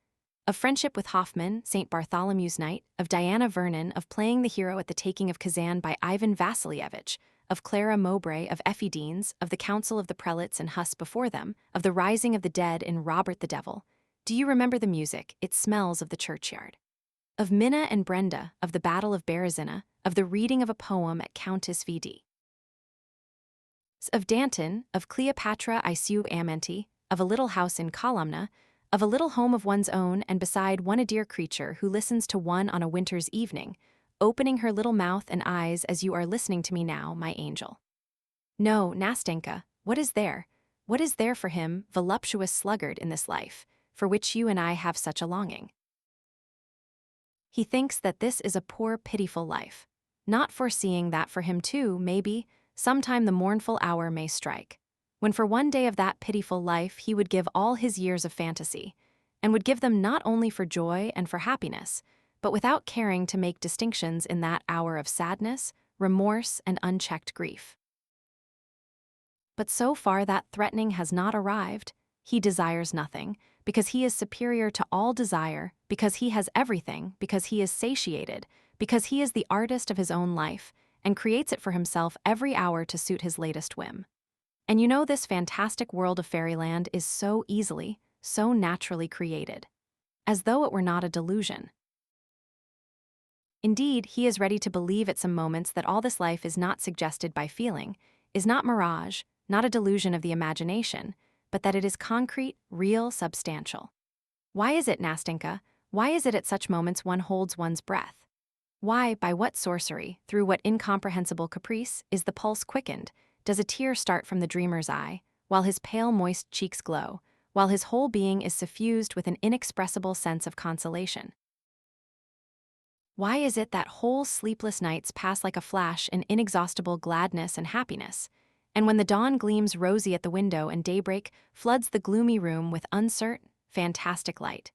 Of friendship with Hoffmann, St. Bartholomew's Night, of Diana Vernon, of playing the hero at the taking of Kazan by Ivan Vassilievich, of Clara Mowbray, of Effie Deans, of the council of the prelates and Huss before them, of the rising of the dead in Robert the Devil. Do you remember the music? It smells of the churchyard. Of Minna and Brenda, of the Battle of Berezina, of the reading of a poem at Countess V.D. Of Danton, of Cleopatra I sue Amenti, of a little house in Columna, of a little home of one's own, and beside one a dear creature who listens to one on a winter's evening, opening her little mouth and eyes as you are listening to me now, my angel. No, Nastenka, what is there? What is there for him, voluptuous sluggard, in this life, for which you and I have such a longing? He thinks that this is a poor, pitiful life, not foreseeing that for him too, maybe, sometime the mournful hour may strike, when for one day of that pitiful life he would give all his years of fantasy, and would give them not only for joy and for happiness, but without caring to make distinctions in that hour of sadness, remorse, and unchecked grief. But so far that threatening has not arrived. He desires nothing, because he is superior to all desire, because he has everything, because he is satiated, because he is the artist of his own life, and creates it for himself every hour to suit his latest whim. And you know this fantastic world of fairyland is so easily, so naturally created, as though it were not a delusion. Indeed, he is ready to believe at some moments that all this life is not suggested by feeling, is not mirage, not a delusion of the imagination, but that it is concrete, real, substantial. Why is it, Nastenka? Why is it at such moments one holds one's breath? Why, by what sorcery, through what incomprehensible caprice, is the pulse quickened, does a tear start from the dreamer's eye, while his pale moist cheeks glow, while his whole being is suffused with an inexpressible sense of consolation? Why is it that whole sleepless nights pass like a flash in inexhaustible gladness and happiness, and when the dawn gleams rosy at the window and daybreak floods the gloomy room with uncertain, fantastic light?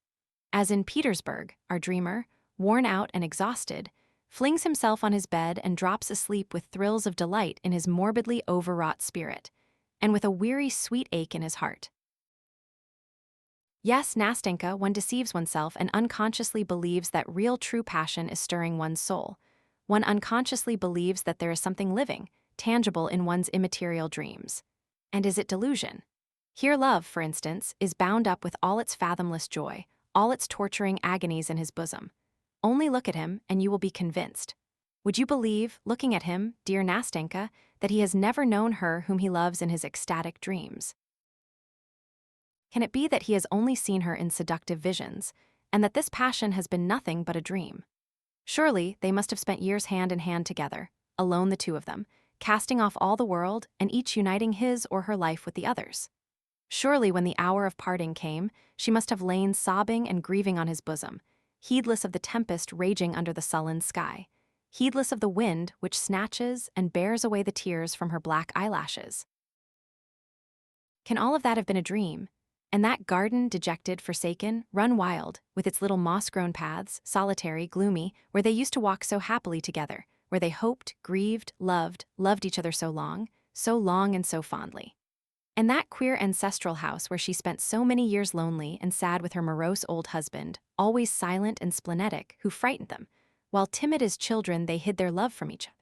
As in Petersburg, our dreamer, worn out and exhausted, flings himself on his bed and drops asleep with thrills of delight in his morbidly overwrought spirit, and with a weary sweet ache in his heart. Yes, Nastenka, one deceives oneself and unconsciously believes that real true passion is stirring one's soul. One unconsciously believes that there is something living, tangible in one's immaterial dreams. And is it delusion? Here love, for instance, is bound up with all its fathomless joy, all its torturing agonies in his bosom. Only look at him and you will be convinced. Would you believe, looking at him, dear Nastenka, that he has never known her whom he loves in his ecstatic dreams? Can it be that he has only seen her in seductive visions, and that this passion has been nothing but a dream? Surely they must have spent years hand in hand together, alone the two of them, casting off all the world and each uniting his or her life with the other's. Surely when the hour of parting came, she must have lain sobbing and grieving on his bosom, heedless of the tempest raging under the sullen sky, heedless of the wind which snatches and bears away the tears from her black eyelashes. Can all of that have been a dream? And that garden, dejected, forsaken, run wild, with its little moss-grown paths, solitary, gloomy, where they used to walk so happily together, where they hoped, grieved, loved each other so long and so fondly. And that queer ancestral house where she spent so many years lonely and sad with her morose old husband, always silent and splenetic, who frightened them, while timid as children they hid their love from each other.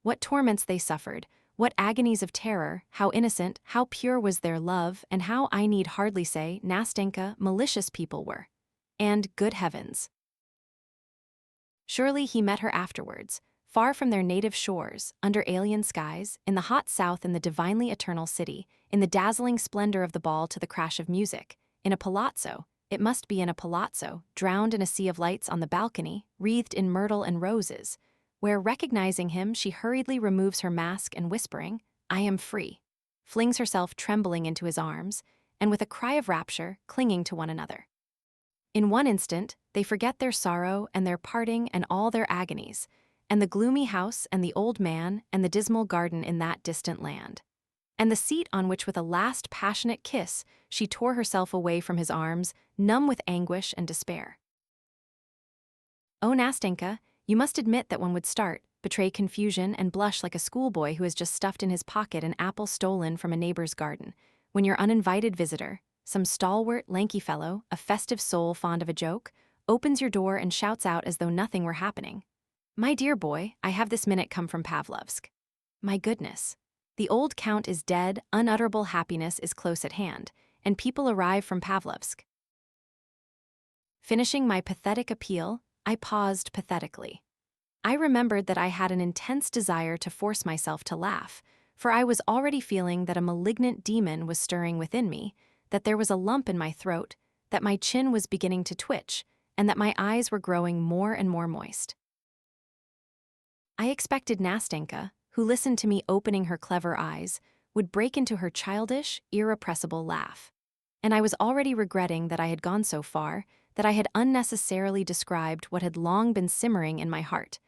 What torments they suffered, what agonies of terror, how innocent, how pure was their love, and how, I need hardly say, Nastenka, malicious people were. And, good heavens! Surely he met her afterwards, far from their native shores, under alien skies, in the hot south in the divinely eternal city, in the dazzling splendor of the ball to the crash of music, in a palazzo, it must be in a palazzo, drowned in a sea of lights on the balcony, wreathed in myrtle and roses, where, recognizing him, she hurriedly removes her mask and whispering, "I am free," flings herself trembling into his arms, and with a cry of rapture, clinging to one another. In one instant, they forget their sorrow and their parting and all their agonies, and the gloomy house and the old man and the dismal garden in that distant land, and the seat on which with a last passionate kiss she tore herself away from his arms, numb with anguish and despair. Oh, Nastenka, you must admit that one would start, betray confusion, and blush like a schoolboy who has just stuffed in his pocket an apple stolen from a neighbor's garden, when your uninvited visitor, some stalwart, lanky fellow, a festive soul fond of a joke, opens your door and shouts out as though nothing were happening. "My dear boy, I have this minute come from Pavlovsk." My goodness. The old count is dead, unutterable happiness is close at hand, and people arrive from Pavlovsk. Finishing my pathetic appeal, I paused pathetically. I remembered that I had an intense desire to force myself to laugh, for I was already feeling that a malignant demon was stirring within me, that there was a lump in my throat, that my chin was beginning to twitch, and that my eyes were growing more and more moist. I expected Nastenka, who listened to me opening her clever eyes, would break into her childish, irrepressible laugh. And I was already regretting that I had gone so far, that I had unnecessarily described what had long been simmering in my heart,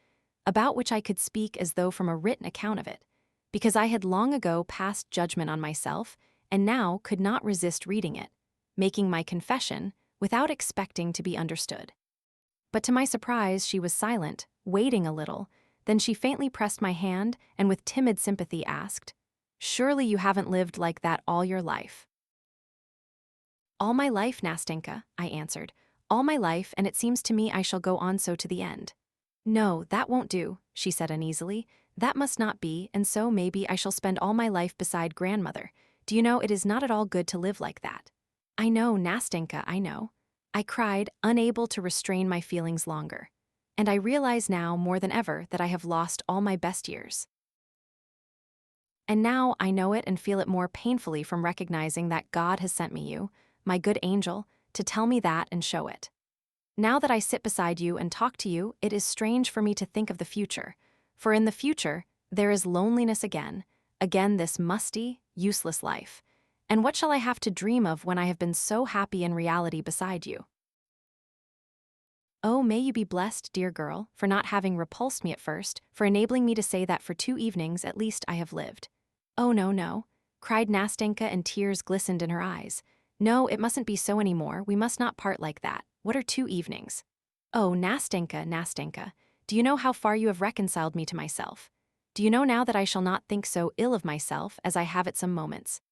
about which I could speak as though from a written account of it, because I had long ago passed judgment on myself and now could not resist reading it, making my confession without expecting to be understood. But to my surprise she was silent, waiting a little, then she faintly pressed my hand and with timid sympathy asked, "Surely you haven't lived like that all your life?" "All my life, Nastenka," I answered. "All my life, and it seems to me I shall go on so to the end." "No, that won't do," she said uneasily. "That must not be, and so maybe I shall spend all my life beside grandmother. Do you know, it is not at all good to live like that." "I know, Nastenka, I know," I cried, unable to restrain my feelings longer. And I realize now more than ever that I have lost all my best years. And now I know it and feel it more painfully from recognizing that God has sent me you, my good angel, to tell me that and show it. Now that I sit beside you and talk to you, it is strange for me to think of the future. For in the future, there is loneliness again this musty, useless life. And what shall I have to dream of when I have been so happy in reality beside you? Oh, may you be blessed, dear girl, for not having repulsed me at first, for enabling me to say that for 2 evenings at least I have lived. Oh, no, no, cried Nastenka, and tears glistened in her eyes. No, it mustn't be so anymore. We must not part like that. What are 2 evenings? Oh, Nastenka, Nastenka, do you know how far you have reconciled me to myself? Do you know now that I shall not think so ill of myself as I have at some moments?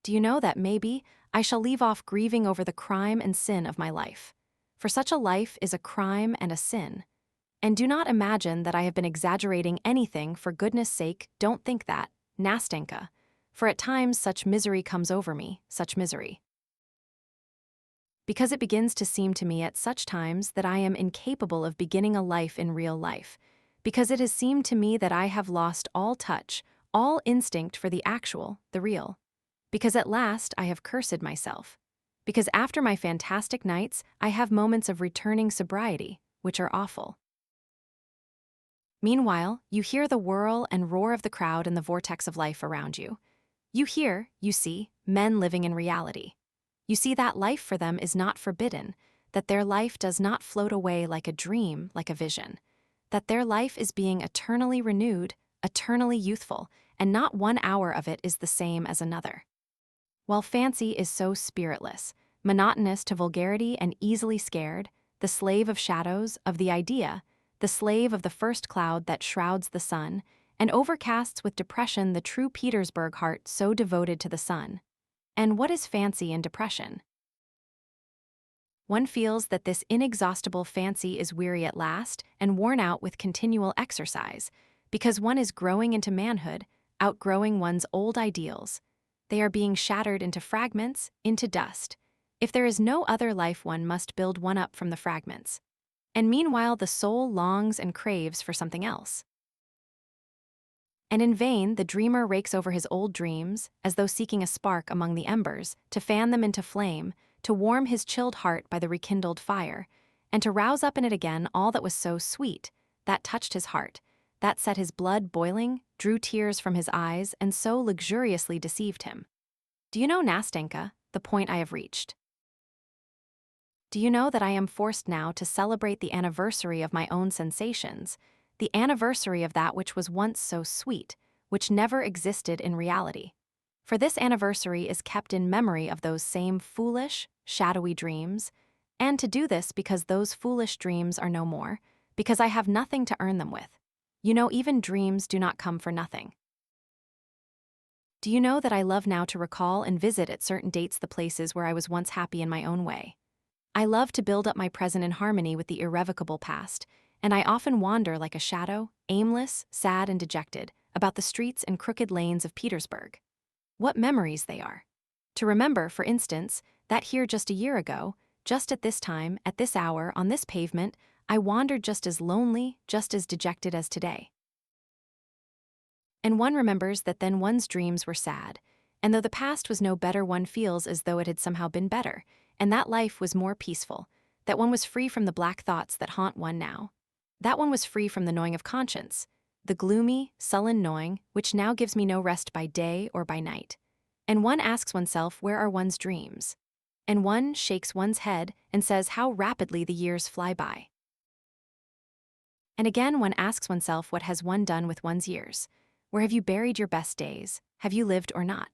Do you know that maybe I shall leave off grieving over the crime and sin of my life? For such a life is a crime and a sin. And do not imagine that I have been exaggerating anything. For goodness sake, don't think that, Nastenka. For at times such misery comes over me, such misery. Because it begins to seem to me at such times that I am incapable of beginning a life in real life. Because it has seemed to me that I have lost all touch, all instinct for the actual, the real. Because at last I have cursed myself. Because after my fantastic nights, I have moments of returning sobriety, which are awful. Meanwhile, you hear the whirl and roar of the crowd in the vortex of life around you. You hear, you see, men living in reality. You see that life for them is not forbidden, that their life does not float away like a dream, like a vision, that their life is being eternally renewed, eternally youthful, and not 1 hour of it is the same as another. While fancy is so spiritless, monotonous to vulgarity and easily scared, the slave of shadows, of the idea, the slave of the first cloud that shrouds the sun, and overcasts with depression the true Petersburg heart so devoted to the sun. And what is fancy and depression? One feels that this inexhaustible fancy is weary at last and worn out with continual exercise, because one is growing into manhood, outgrowing one's old ideals. They are being shattered into fragments, into dust. If there is no other life, one must build one up from the fragments. And meanwhile the soul longs and craves for something else. And in vain the dreamer rakes over his old dreams, as though seeking a spark among the embers, to fan them into flame, to warm his chilled heart by the rekindled fire, and to rouse up in it again all that was so sweet, that touched his heart, that set his blood boiling, drew tears from his eyes, and so luxuriously deceived him. Do you know, Nastenka, the point I have reached? Do you know that I am forced now to celebrate the anniversary of my own sensations, the anniversary of that which was once so sweet, which never existed in reality? For this anniversary is kept in memory of those same foolish, shadowy dreams, and to do this because those foolish dreams are no more, because I have nothing to earn them with. You know, even dreams do not come for nothing. Do you know that I love now to recall and visit at certain dates the places where I was once happy in my own way? I love to build up my present in harmony with the irrevocable past, and I often wander like a shadow, aimless, sad, and dejected, about the streets and crooked lanes of Petersburg. What memories they are! To remember, for instance, that here just a year ago, just at this time, at this hour, on this pavement, I wandered just as lonely, just as dejected as today. And one remembers that then one's dreams were sad, and though the past was no better, one feels as though it had somehow been better, and that life was more peaceful, that one was free from the black thoughts that haunt one now, that one was free from the gnawing of conscience, the gloomy, sullen gnawing which now gives me no rest by day or by night. And one asks oneself, where are one's dreams? And one shakes one's head and says how rapidly the years fly by. And again one asks oneself, what has one done with one's years? Where have you buried your best days? Have you lived or not?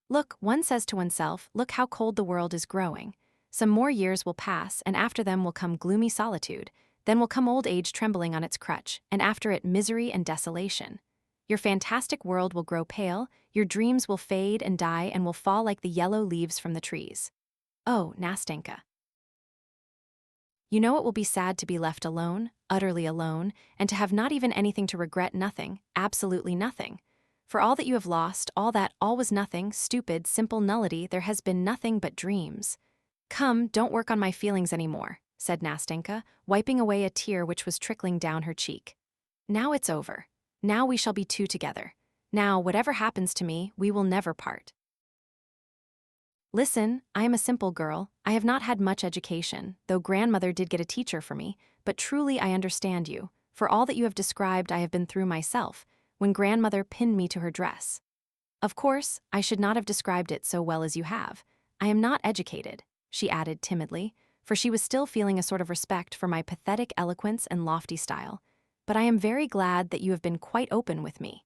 Look, one says to oneself, look how cold the world is growing. Some more years will pass, and after them will come gloomy solitude. Then will come old age trembling on its crutch, and after it misery and desolation. Your fantastic world will grow pale, your dreams will fade and die and will fall like the yellow leaves from the trees. Oh, Nastenka. You know it will be sad to be left alone, utterly alone, and to have not even anything to regret, nothing, absolutely nothing. For all that you have lost, all was nothing, stupid, simple nullity, there has been nothing but dreams. Come, don't work on my feelings anymore. said Nastenka, wiping away a tear which was trickling down her cheek. Now it's over. Now we shall be two together. Now, whatever happens to me, we will never part. Listen, I am a simple girl. I have not had much education, though grandmother did get a teacher for me, but truly I understand you. For all that you have described I have been through myself, when grandmother pinned me to her dress. Of course, I should not have described it so well as you have. I am not educated, she added timidly, for she was still feeling a sort of respect for my pathetic eloquence and lofty style. But I am very glad that you have been quite open with me.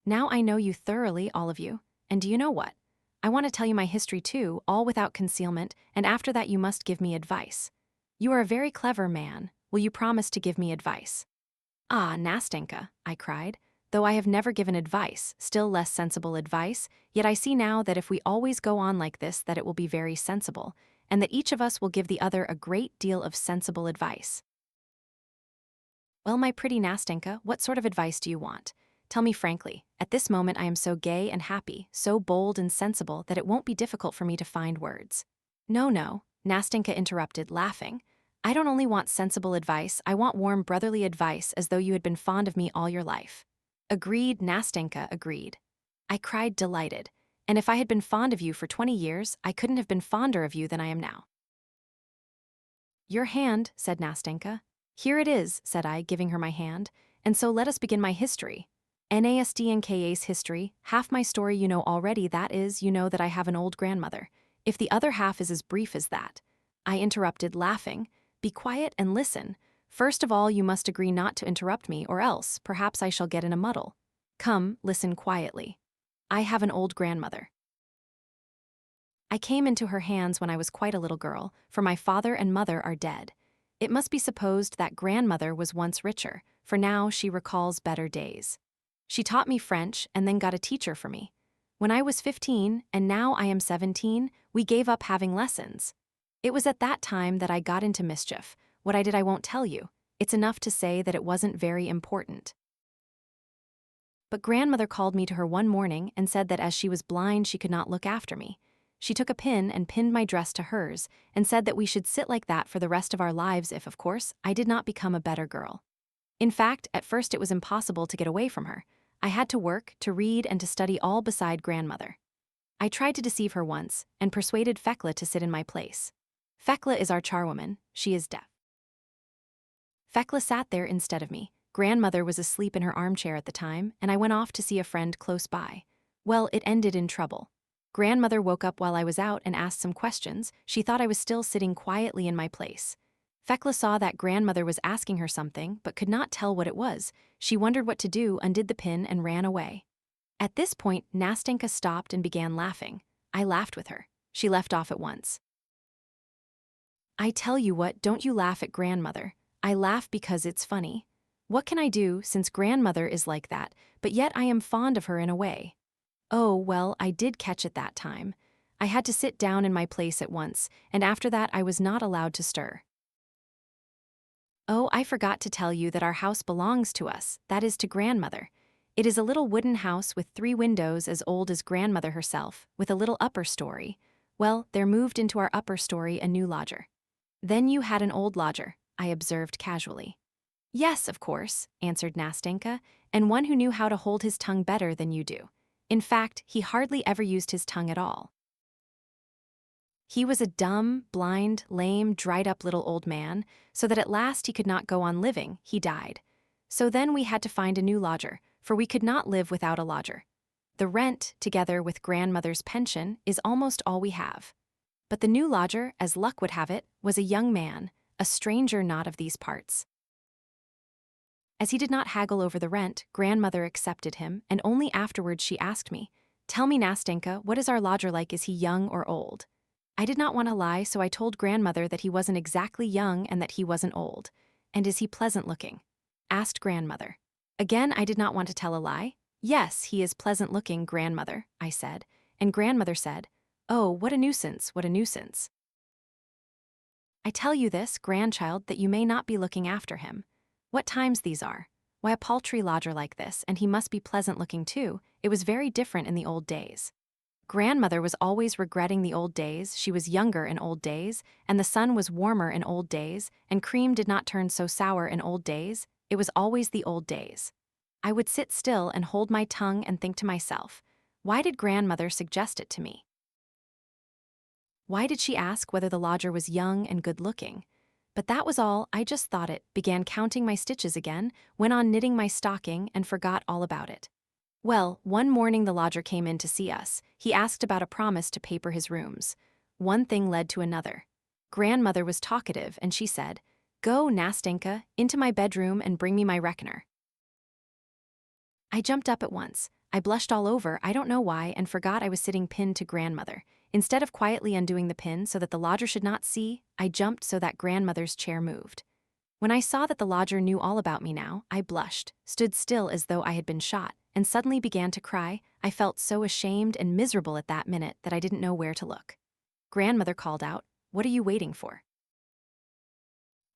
Now I know you thoroughly, all of you, and do you know what? I want to tell you my history too, all without concealment, and after that you must give me advice. You are a very clever man. Will you promise to give me advice? Ah, Nastenka, I cried. Though I have never given advice, still less sensible advice, yet I see now that if we always go on like this that it will be very sensible, and that each of us will give the other a great deal of sensible advice. Well, my pretty Nastenka, what sort of advice do you want? Tell me frankly. At this moment I am so gay and happy, so bold and sensible that it won't be difficult for me to find words. No, Nastenka interrupted, laughing. I don't only want sensible advice, I want warm brotherly advice as though you had been fond of me all your life. Agreed, Nastenka, agreed. I cried, delighted. And if I had been fond of you for 20 years, I couldn't have been fonder of you than I am now. Your hand, said Nastenka. Here it is, said I, giving her my hand, and so let us begin my history. Nastenka's history, half my story you know already, that is, you know that I have an old grandmother. If the other half is as brief as that. I interrupted, laughing. Be quiet and listen. First of all, you must agree not to interrupt me, or else, perhaps I shall get in a muddle. Come, listen quietly. I have an old grandmother. I came into her hands when I was quite a little girl, for my father and mother are dead. It must be supposed that grandmother was once richer, for now she recalls better days. She taught me French and then got a teacher for me. When I was 15, and now I am 17, we gave up having lessons. It was at that time that I got into mischief. What I did I won't tell you. It's enough to say that it wasn't very important. But grandmother called me to her one morning and said that as she was blind she could not look after me. She took a pin and pinned my dress to hers and said that we should sit like that for the rest of our lives if, of course, I did not become a better girl. In fact, at first it was impossible to get away from her. I had to work, to read, and to study all beside grandmother. I tried to deceive her once and persuaded Fekla to sit in my place. Fekla is our charwoman. She is deaf. Fekla sat there instead of me. Grandmother was asleep in her armchair at the time, and I went off to see a friend close by. Well, it ended in trouble. Grandmother woke up while I was out and asked some questions. She thought I was still sitting quietly in my place. Fekla saw that grandmother was asking her something, but could not tell what it was. She wondered what to do, undid the pin, and ran away. At this point, Nastenka stopped and began laughing. I laughed with her. She left off at once. I tell you what, don't you laugh at grandmother. I laugh because it's funny. What can I do, since grandmother is like that, but yet I am fond of her in a way. Oh, well, I did catch it that time. I had to sit down in my place at once, and after that I was not allowed to stir. Oh, I forgot to tell you that our house belongs to us, that is to grandmother. It is a little wooden house with 3 windows as old as grandmother herself, with a little upper story. Well, there moved into our upper story a new lodger. Then you had an old lodger, I observed casually. Yes, of course, answered Nastenka, and one who knew how to hold his tongue better than you do. In fact, he hardly ever used his tongue at all. He was a dumb, blind, lame, dried-up little old man, so that at last he could not go on living, he died. So then we had to find a new lodger, for we could not live without a lodger. The rent, together with grandmother's pension, is almost all we have. But the new lodger, as luck would have it, was a young man, a stranger not of these parts. As he did not haggle over the rent, grandmother accepted him, and only afterwards she asked me, "Tell me, Nastenka, what is our lodger like? Is he young or old?" I did not want to lie, so I told grandmother that he wasn't exactly young and that he wasn't old. "And is he pleasant-looking?" asked grandmother. Again, I did not want to tell a lie. "Yes, he is pleasant-looking, grandmother," I said, and grandmother said, "Oh, what a nuisance, what a nuisance." I tell you this, grandchild, that you may not be looking after him. What times these are! Why, a paltry lodger like this, and he must be pleasant-looking too. It was very different in the old days. Grandmother was always regretting the old days, she was younger in old days, and the sun was warmer in old days, and cream did not turn so sour in old days, it was always the old days. I would sit still and hold my tongue and think to myself, why did grandmother suggest it to me? Why did she ask whether the lodger was young and good-looking? But that was all, I just thought it, began counting my stitches again, went on knitting my stocking, and forgot all about it. Well, one morning the lodger came in to see us. He asked about a promise to paper his rooms. One thing led to another. Grandmother was talkative, and she said, "Go, Nastenka, into my bedroom and bring me my reckoner." I jumped up at once. I blushed all over, I don't know why, and forgot I was sitting pinned to grandmother. Instead of quietly undoing the pin so that the lodger should not see, I jumped so that grandmother's chair moved. When I saw that the lodger knew all about me now, I blushed, stood still as though I had been shot, and suddenly began to cry. I felt so ashamed and miserable at that minute that I didn't know where to look. Grandmother called out, "What are you waiting for?"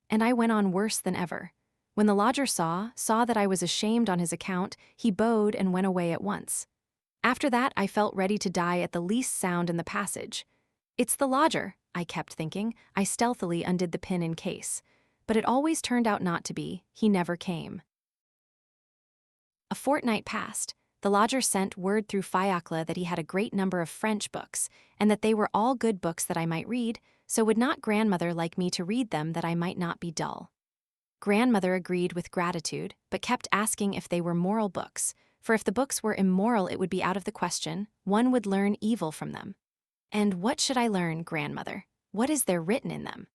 And I went on worse than ever. When the lodger saw that I was ashamed on his account, he bowed and went away at once. After that, I felt ready to die at the least sound in the passage. It's the lodger, I kept thinking. I stealthily undid the pin in case. But it always turned out not to be. He never came. A fortnight passed. The lodger sent word through Fyodor that he had a great number of French books, and that they were all good books that I might read, so would not grandmother like me to read them that I might not be dull? Grandmother agreed with gratitude, but kept asking if they were moral books, for if the books were immoral it would be out of the question, one would learn evil from them. And what should I learn, grandmother? What is there written in them?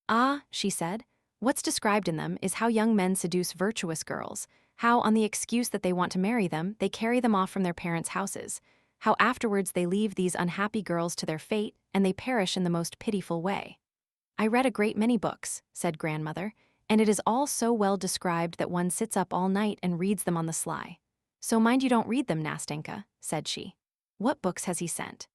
Ah, she said, what's described in them is how young men seduce virtuous girls, how, on the excuse that they want to marry them, they carry them off from their parents' houses, how afterwards they leave these unhappy girls to their fate, and they perish in the most pitiful way. I read a great many books, said grandmother, and it is all so well described that one sits up all night and reads them on the sly. So mind you don't read them, Nastenka, said she. What books has he sent?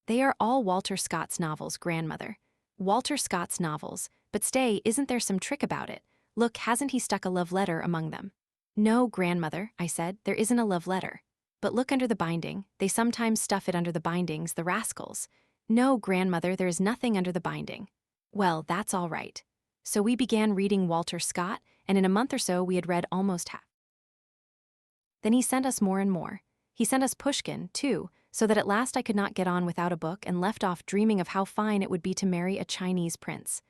They are all Walter Scott's novels, grandmother. Walter Scott's novels, but stay, isn't there some trick about it? Look, hasn't he stuck a love letter among them? No, grandmother, I said, there isn't a love letter. But look under the binding, they sometimes stuff it under the bindings, the rascals. No, grandmother, there is nothing under the binding. Well, that's all right. So we began reading Walter Scott, and in a month or so we had read almost half. Then he sent us more and more. He sent us Pushkin, too, so that at last I could not get on without a book and left off dreaming of how fine it would be to marry a Chinese prince.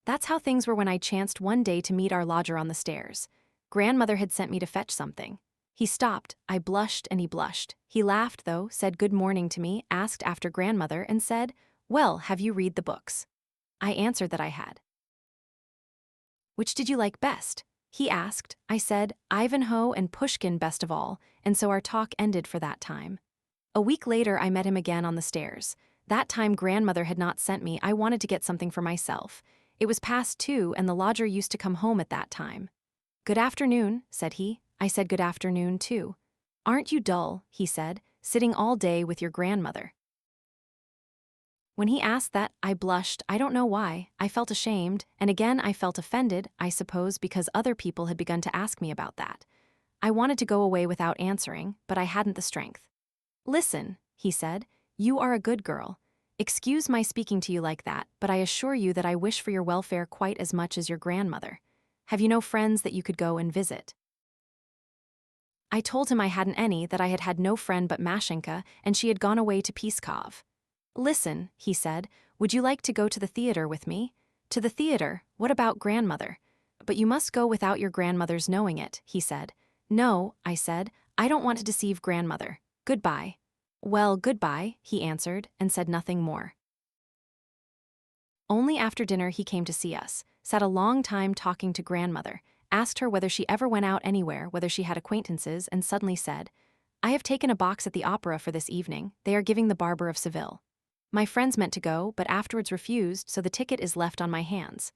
That's how things were when I chanced one day to meet our lodger on the stairs. Grandmother had sent me to fetch something. He stopped, I blushed and he blushed. He laughed though, said good morning to me, asked after grandmother, and said, "Well, have you read the books?" I answered that I had. "Which did you like best?" he asked. I said, "Ivanhoe and Pushkin best of all," and so our talk ended for that time. A week later I met him again on the stairs. That time grandmother had not sent me, I wanted to get something for myself. It was past 2 and the lodger used to come home at that time. "Good afternoon," said he. I said good afternoon too. "Aren't you dull," he said, "sitting all day with your grandmother?" When he asked that, I blushed, I don't know why, I felt ashamed, and again I felt offended, I suppose because other people had begun to ask me about that. I wanted to go away without answering, but I hadn't the strength. "Listen," he said, "you are a good girl. Excuse my speaking to you like that, but I assure you that I wish for your welfare quite as much as your grandmother. Have you no friends that you could go and visit?" I told him I hadn't any, that I had had no friend but Mashenka, and she had gone away to Pskov. "Listen," he said, "would you like to go to the theater with me?" "To the theater? What about grandmother?" "But you must go without your grandmother's knowing it," he said. "No," I said, "I don't want to deceive grandmother. Goodbye." "Well, goodbye," he answered, and said nothing more. Only after dinner he came to see us, sat a long time talking to grandmother, asked her whether she ever went out anywhere, whether she had acquaintances, and suddenly said, "I have taken a box at the opera for this evening. They are giving The Barber of Seville. My friends meant to go, but afterwards refused, so the ticket is left on my hands."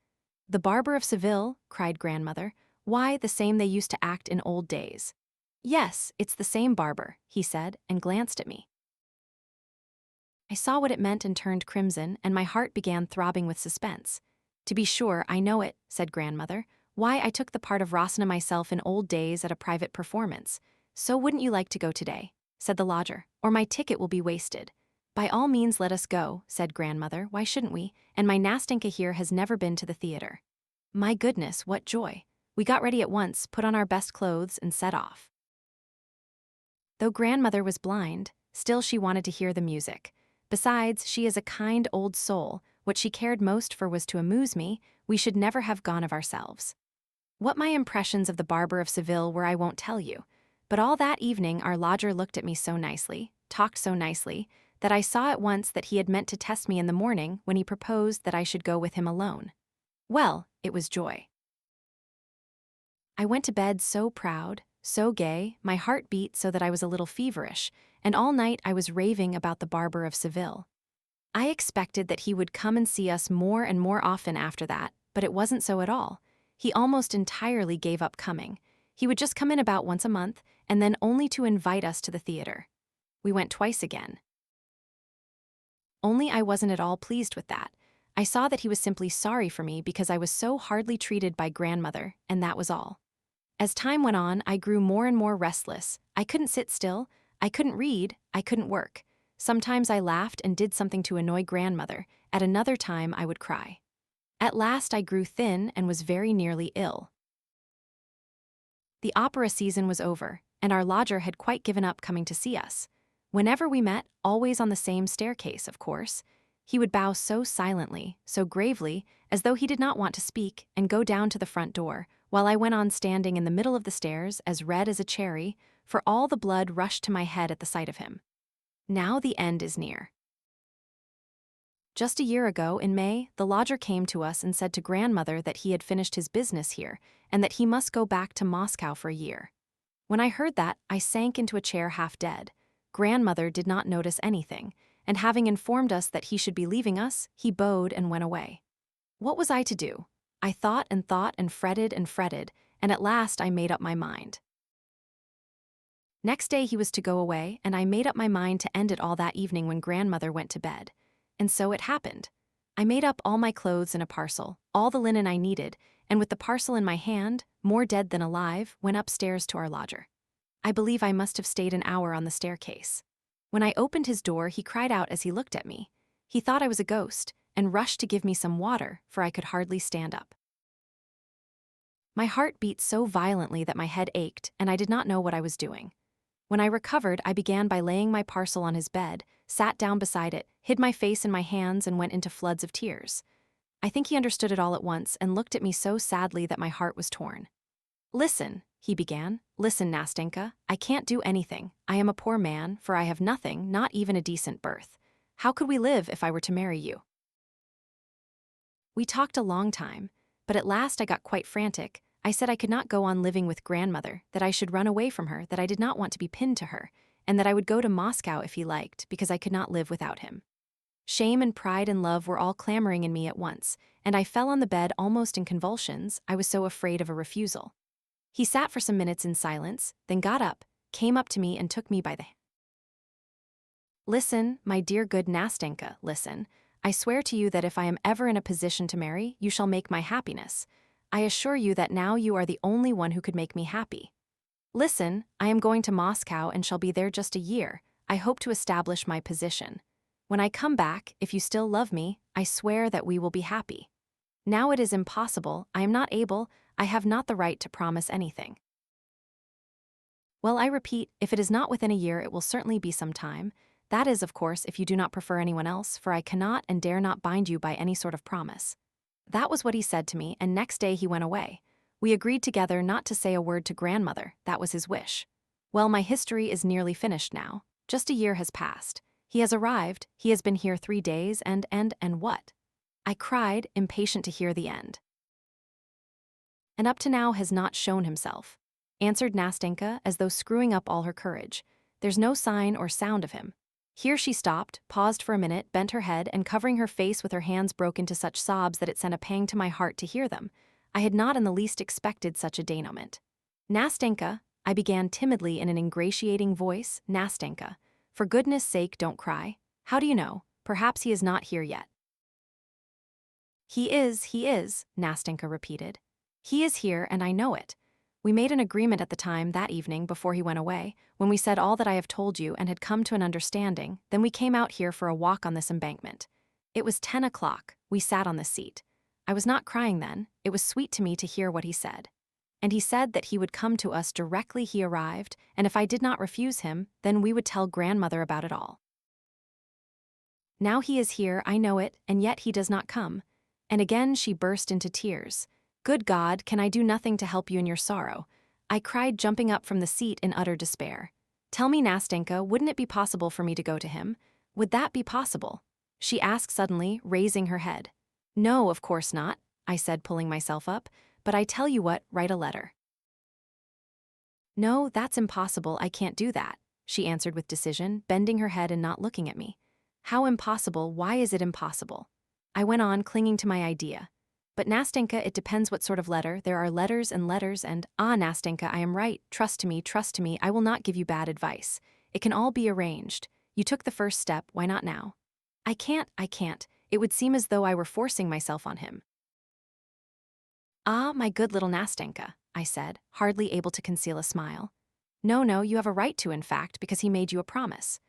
"The Barber of Seville?" cried grandmother. "Why, the same they used to act in old days." "Yes, it's the same barber," he said, and glanced at me. I saw what it meant and turned crimson, and my heart began throbbing with suspense. "To be sure, I know it," said grandmother. "Why, I took the part of Rosna myself in old days at a private performance. So wouldn't you like to go today?" said the lodger, "or my ticket will be wasted." "By all means let us go," said grandmother. "Why shouldn't we? And my Nastenka here has never been to the theater." My goodness, what joy. We got ready at once, put on our best clothes, and set off. Though grandmother was blind, still she wanted to hear the music. Besides, she is a kind old soul. What she cared most for was to amuse me. We should never have gone of ourselves. What my impressions of the Barber of Seville were I won't tell you. But all that evening our lodger looked at me so nicely, talked so nicely, that I saw at once that he had meant to test me in the morning when he proposed that I should go with him alone. Well, it was joy. I went to bed so proud, so gay, my heart beat so that I was a little feverish, and all night I was raving about the Barber of Seville. I expected that he would come and see us more and more often after that, but it wasn't so at all. He almost entirely gave up coming. He would just come in about once a month, and then only to invite us to the theater. We went twice again. Only I wasn't at all pleased with that. I saw that he was simply sorry for me because I was so hardly treated by grandmother, and that was all. As time went on, I grew more and more restless. I couldn't sit still, I couldn't read, I couldn't work. Sometimes I laughed and did something to annoy grandmother, at another time I would cry. At last I grew thin and was very nearly ill. The opera season was over, and our lodger had quite given up coming to see us. Whenever we met, always on the same staircase, of course, he would bow so silently, so gravely, as though he did not want to speak, and go down to the front door, while I went on standing in the middle of the stairs, as red as a cherry, for all the blood rushed to my head at the sight of him. Now the end is near. Just a year ago, in May, the lodger came to us and said to grandmother that he had finished his business here, and that he must go back to Moscow for a year. When I heard that, I sank into a chair half dead. Grandmother did not notice anything, and having informed us that he should be leaving us, he bowed and went away. What was I to do? I thought and fretted, and at last I made up my mind. Next day he was to go away, and I made up my mind to end it all that evening when grandmother went to bed. And so it happened. I made up all my clothes in a parcel, all the linen I needed, and with the parcel in my hand, more dead than alive, went upstairs to our lodger. I believe I must have stayed an hour on the staircase. When I opened his door, he cried out as he looked at me. He thought I was a ghost, and rushed to give me some water, for I could hardly stand up. My heart beat so violently that my head ached, and I did not know what I was doing. When I recovered, I began by laying my parcel on his bed, sat down beside it, hid my face in my hands, and went into floods of tears. I think he understood it all at once and looked at me so sadly that my heart was torn. "Listen," he began. "Listen, Nastenka, I can't do anything. I am a poor man, for I have nothing, not even a decent birth. How could we live if I were to marry you?" We talked a long time, but at last I got quite frantic. I said I could not go on living with grandmother, that I should run away from her, that I did not want to be pinned to her, and that I would go to Moscow if he liked, because I could not live without him. Shame and pride and love were all clamoring in me at once, and I fell on the bed almost in convulsions. I was so afraid of a refusal. He sat for some minutes in silence, then got up, came up to me and took me by the hand. "Listen, my dear good Nastenka, listen. I swear to you that if I am ever in a position to marry, you shall make my happiness. I assure you that now you are the only one who could make me happy. Listen, I am going to Moscow and shall be there just a year. I hope to establish my position. When I come back, if you still love me, I swear that we will be happy. Now it is impossible, I am not able, I have not the right to promise anything. Well, I repeat, if it is not within a year, it will certainly be some time. That is, of course, if you do not prefer anyone else, for I cannot and dare not bind you by any sort of promise." That was what he said to me, and next day he went away. We agreed together not to say a word to grandmother, that was his wish. Well, my history is nearly finished now. Just a year has passed. He has arrived, he has been here 3 days, and what? I cried, impatient to hear the end. "And up to now has not shown himself," answered Nastenka, as though screwing up all her courage. "There's no sign or sound of him." Here she stopped, paused for a minute, bent her head, and covering her face with her hands broke into such sobs that it sent a pang to my heart to hear them. I had not in the least expected such a denouement. "Nastenka," I began timidly in an ingratiating voice, "Nastenka, for goodness sake don't cry. How do you know? Perhaps he is not here yet." He is, Nastenka repeated. "He is here, and I know it. We made an agreement at the time that evening before he went away, when we said all that I have told you and had come to an understanding, then we came out here for a walk on this embankment. It was 10 o'clock, we sat on the seat. I was not crying then, it was sweet to me to hear what he said. And he said that he would come to us directly he arrived, and if I did not refuse him, then we would tell grandmother about it all. Now he is here, I know it, and yet he does not come. And again she burst into tears. Good God, can I do nothing to help you in your sorrow? I cried, jumping up from the seat in utter despair. Tell me, Nastenka, wouldn't it be possible for me to go to him? Would that be possible? She asked suddenly, raising her head. No, of course not, I said, pulling myself up, but I tell you what, write a letter. No, that's impossible, I can't do that, she answered with decision, bending her head and not looking at me. How impossible, why is it impossible? I went on, clinging to my idea. But Nastenka, it depends what sort of letter, there are letters and, Nastenka, I am right, trust to me, I will not give you bad advice. It can all be arranged. You took the first step, why not now? I can't, it would seem as though I were forcing myself on him. Ah, my good little Nastenka, I said, hardly able to conceal a smile. No, you have a right to, in fact, because he made you a promise.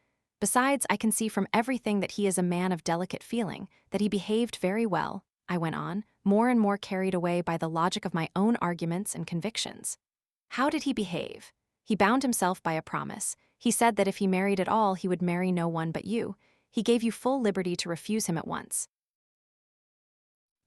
Besides, I can see from everything that he is a man of delicate feeling, that he behaved very well, I went on, more and more carried away by the logic of my own arguments and convictions. How did he behave? He bound himself by a promise. He said that if he married at all, he would marry no one but you. He gave you full liberty to refuse him at once.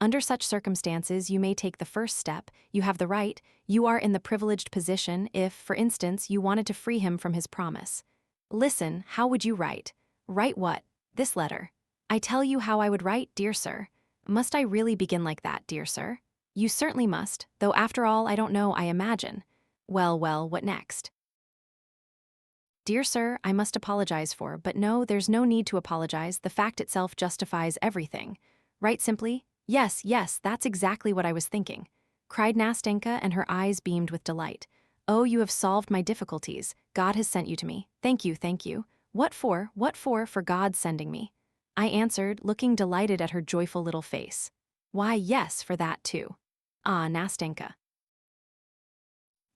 Under such circumstances, you may take the first step, you have the right, you are in the privileged position if, for instance, you wanted to free him from his promise. Listen, how would you write? Write what? This letter. I tell you how I would write, dear sir. Must I really begin like that, dear sir? You certainly must, though after all I don't know, I imagine. Well, what next? Dear sir, I must apologize for, but no, there's no need to apologize, the fact itself justifies everything. Write simply, yes, that's exactly what I was thinking, cried Nastenka, and her eyes beamed with delight. Oh, you have solved my difficulties. God has sent you to me. Thank you. What for? For God's sending me? I answered, looking delighted at her joyful little face. Why, yes, for that too. Ah, Nastenka.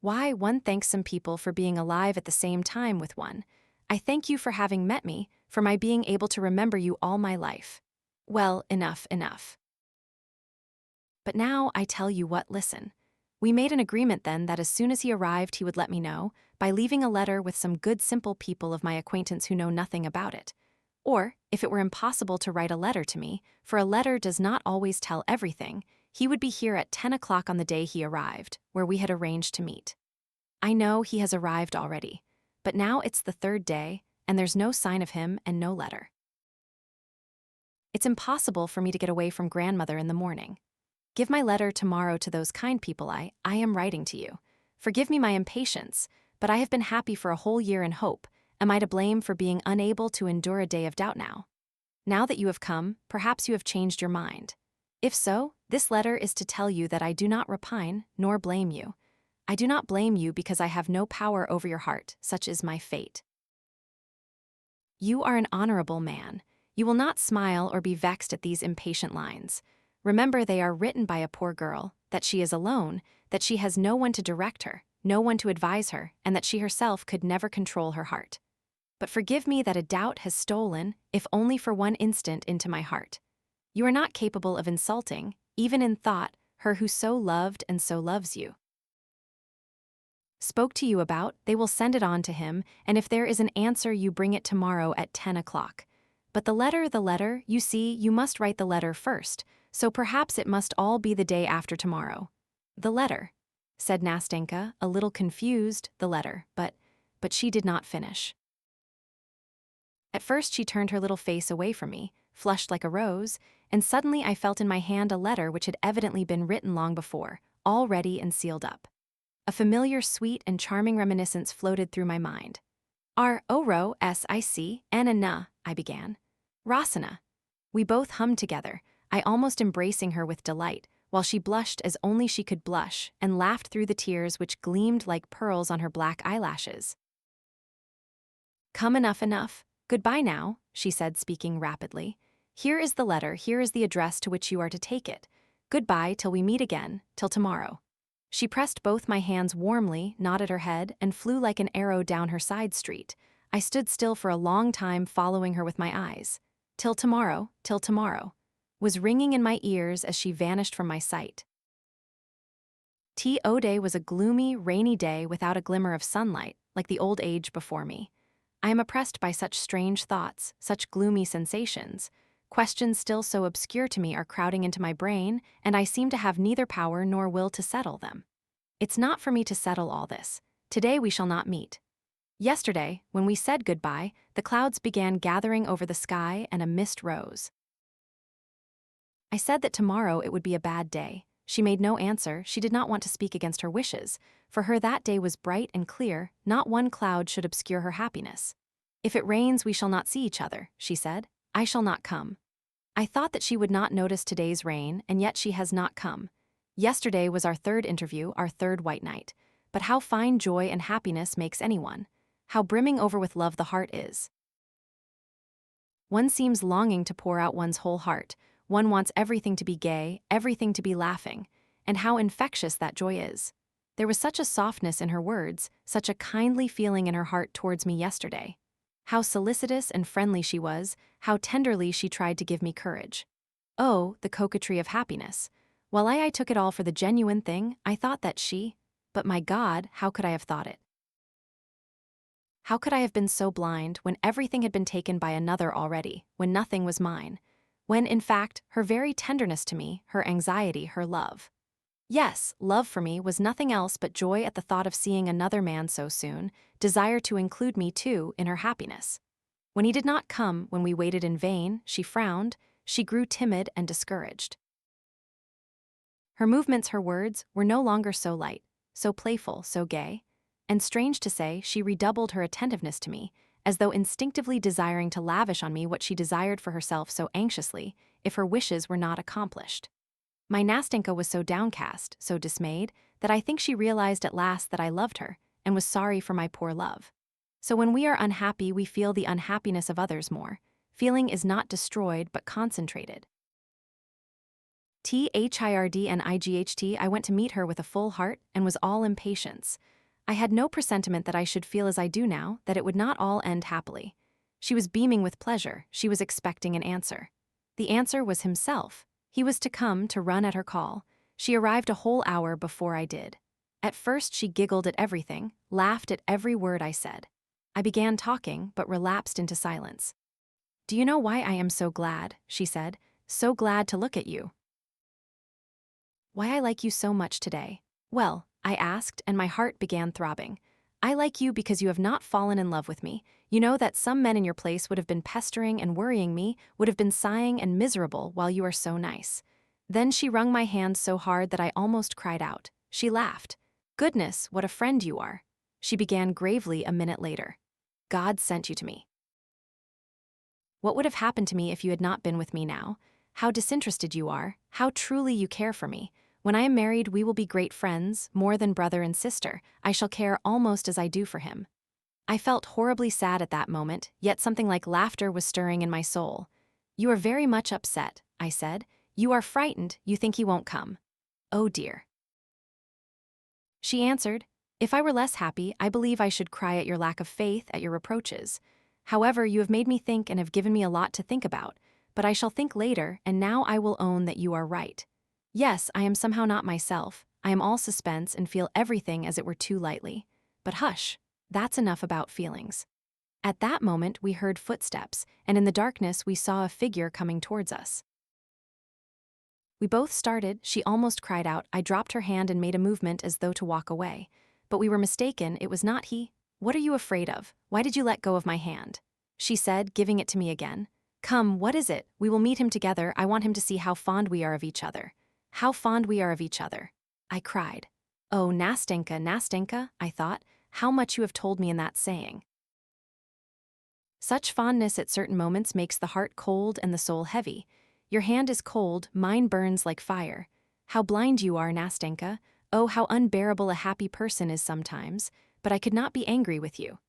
Why, one thanks some people for being alive at the same time with one. I thank you for having met me, for my being able to remember you all my life. Well, enough. But now I tell you what, listen. We made an agreement then that as soon as he arrived he would let me know, by leaving a letter with some good simple people of my acquaintance who know nothing about it. Or, if it were impossible to write a letter to me, for a letter does not always tell everything, he would be here at 10 o'clock on the day he arrived, where we had arranged to meet. I know he has arrived already, but now it's the third day, and there's no sign of him and no letter. It's impossible for me to get away from grandmother in the morning. Give my letter tomorrow to those kind people I am writing to you. Forgive me my impatience, but I have been happy for a whole year in hope. Am I to blame for being unable to endure a day of doubt now? Now that you have come, perhaps you have changed your mind. If so, this letter is to tell you that I do not repine, nor blame you. I do not blame you because I have no power over your heart, such is my fate. You are an honorable man. You will not smile or be vexed at these impatient lines. Remember, they are written by a poor girl, that she is alone, that she has no one to direct her, no one to advise her, and that she herself could never control her heart. But forgive me that a doubt has stolen, if only for one instant, into my heart. You are not capable of insulting, even in thought, her who so loved and so loves you. Spoke to you about, they will send it on to him, and if there is an answer you bring it tomorrow at 10 o'clock. But the letter, you see, you must write the letter first, so perhaps it must all be the day after tomorrow. The letter, said Nastenka, a little confused, the letter, but she did not finish. At first she turned her little face away from me, flushed like a rose, and suddenly I felt in my hand a letter which had evidently been written long before, all ready and sealed up. A familiar, sweet, and charming reminiscence floated through my mind. R-O-R-O S-I-C, Anna, I began. Rasana. We both hummed together, I almost embracing her with delight, while she blushed as only she could blush, and laughed through the tears which gleamed like pearls on her black eyelashes. Come, enough. Goodbye now, she said, speaking rapidly. Here is the letter, here is the address to which you are to take it. Goodbye till we meet again, till tomorrow. She pressed both my hands warmly, nodded her head, and flew like an arrow down her side street. I stood still for a long time, following her with my eyes. Till tomorrow, was ringing in my ears as she vanished from my sight. T.O. was a gloomy, rainy day without a glimmer of sunlight, like the old age before me. I am oppressed by such strange thoughts, such gloomy sensations. Questions still so obscure to me are crowding into my brain, and I seem to have neither power nor will to settle them. It's not for me to settle all this. Today we shall not meet. Yesterday, when we said goodbye, the clouds began gathering over the sky and a mist rose. I said that tomorrow it would be a bad day. She made no answer. She did not want to speak against her wishes. For her that day was bright and clear, not one cloud should obscure her happiness. If it rains we shall not see each other, she said. I shall not come. I thought that she would not notice today's rain, and yet she has not come. Yesterday was our third interview, our third white night. But how fine joy and happiness makes anyone. How brimming over with love the heart is. One seems longing to pour out one's whole heart. One wants everything to be gay, everything to be laughing. And how infectious that joy is. There was such a softness in her words, such a kindly feeling in her heart towards me yesterday. How solicitous and friendly she was, how tenderly she tried to give me courage. Oh, the coquetry of happiness. While I took it all for the genuine thing, I thought that but my God, how could I have thought it? How could I have been so blind when everything had been taken by another already, when nothing was mine? When, in fact, her very tenderness to me, her anxiety, her love. Yes, love for me was nothing else but joy at the thought of seeing another man so soon, desire to include me, too, in her happiness. When he did not come, when we waited in vain, she frowned, she grew timid and discouraged. Her movements, her words, were no longer so light, so playful, so gay. And strange to say, she redoubled her attentiveness to me, as though instinctively desiring to lavish on me what she desired for herself so anxiously, if her wishes were not accomplished. My Nastenka was so downcast, so dismayed, that I think she realized at last that I loved her, and was sorry for my poor love. So when we are unhappy we feel the unhappiness of others more. Feeling is not destroyed but concentrated. THIRD I went to meet her with a full heart, and was all impatience. I had no presentiment that I should feel as I do now, that it would not all end happily. She was beaming with pleasure, she was expecting an answer. The answer was himself. He was to come, to run at her call. She arrived a whole hour before I did. At first she giggled at everything, laughed at every word I said. I began talking, but relapsed into silence. "Do you know why I am so glad?" she said. "So glad to look at you. Why I like you so much today." "Well," I asked, and my heart began throbbing. "I like you because you have not fallen in love with me. You know that some men in your place would have been pestering and worrying me, would have been sighing and miserable, while you are so nice." Then she wrung my hand so hard that I almost cried out. She laughed. "Goodness, what a friend you are." She began gravely a minute later. "God sent you to me. What would have happened to me if you had not been with me now? How disinterested you are, how truly you care for me. When I am married we will be great friends, more than brother and sister. I shall care almost as I do for him." I felt horribly sad at that moment, yet something like laughter was stirring in my soul. "You are very much upset," I said. "You are frightened, you think he won't come. Oh dear." She answered, "If I were less happy, I believe I should cry at your lack of faith, at your reproaches. However, you have made me think and have given me a lot to think about, but I shall think later, and now I will own that you are right. Yes, I am somehow not myself. I am all suspense and feel everything as it were too lightly. But hush, that's enough about feelings." At that moment we heard footsteps, and in the darkness we saw a figure coming towards us. We both started, she almost cried out. I dropped her hand and made a movement as though to walk away. But we were mistaken, it was not he. "What are you afraid of? Why did you let go of my hand?" she said, giving it to me again. "Come, what is it? We will meet him together. I want him to see how fond we are of each other." "How fond we are of each other," I cried. "Oh, Nastenka, Nastenka," I thought, "how much you have told me in that saying." Such fondness at certain moments makes the heart cold and the soul heavy. Your hand is cold, mine burns like fire. How blind you are, Nastenka. Oh, how unbearable a happy person is sometimes, but I could not be angry with you.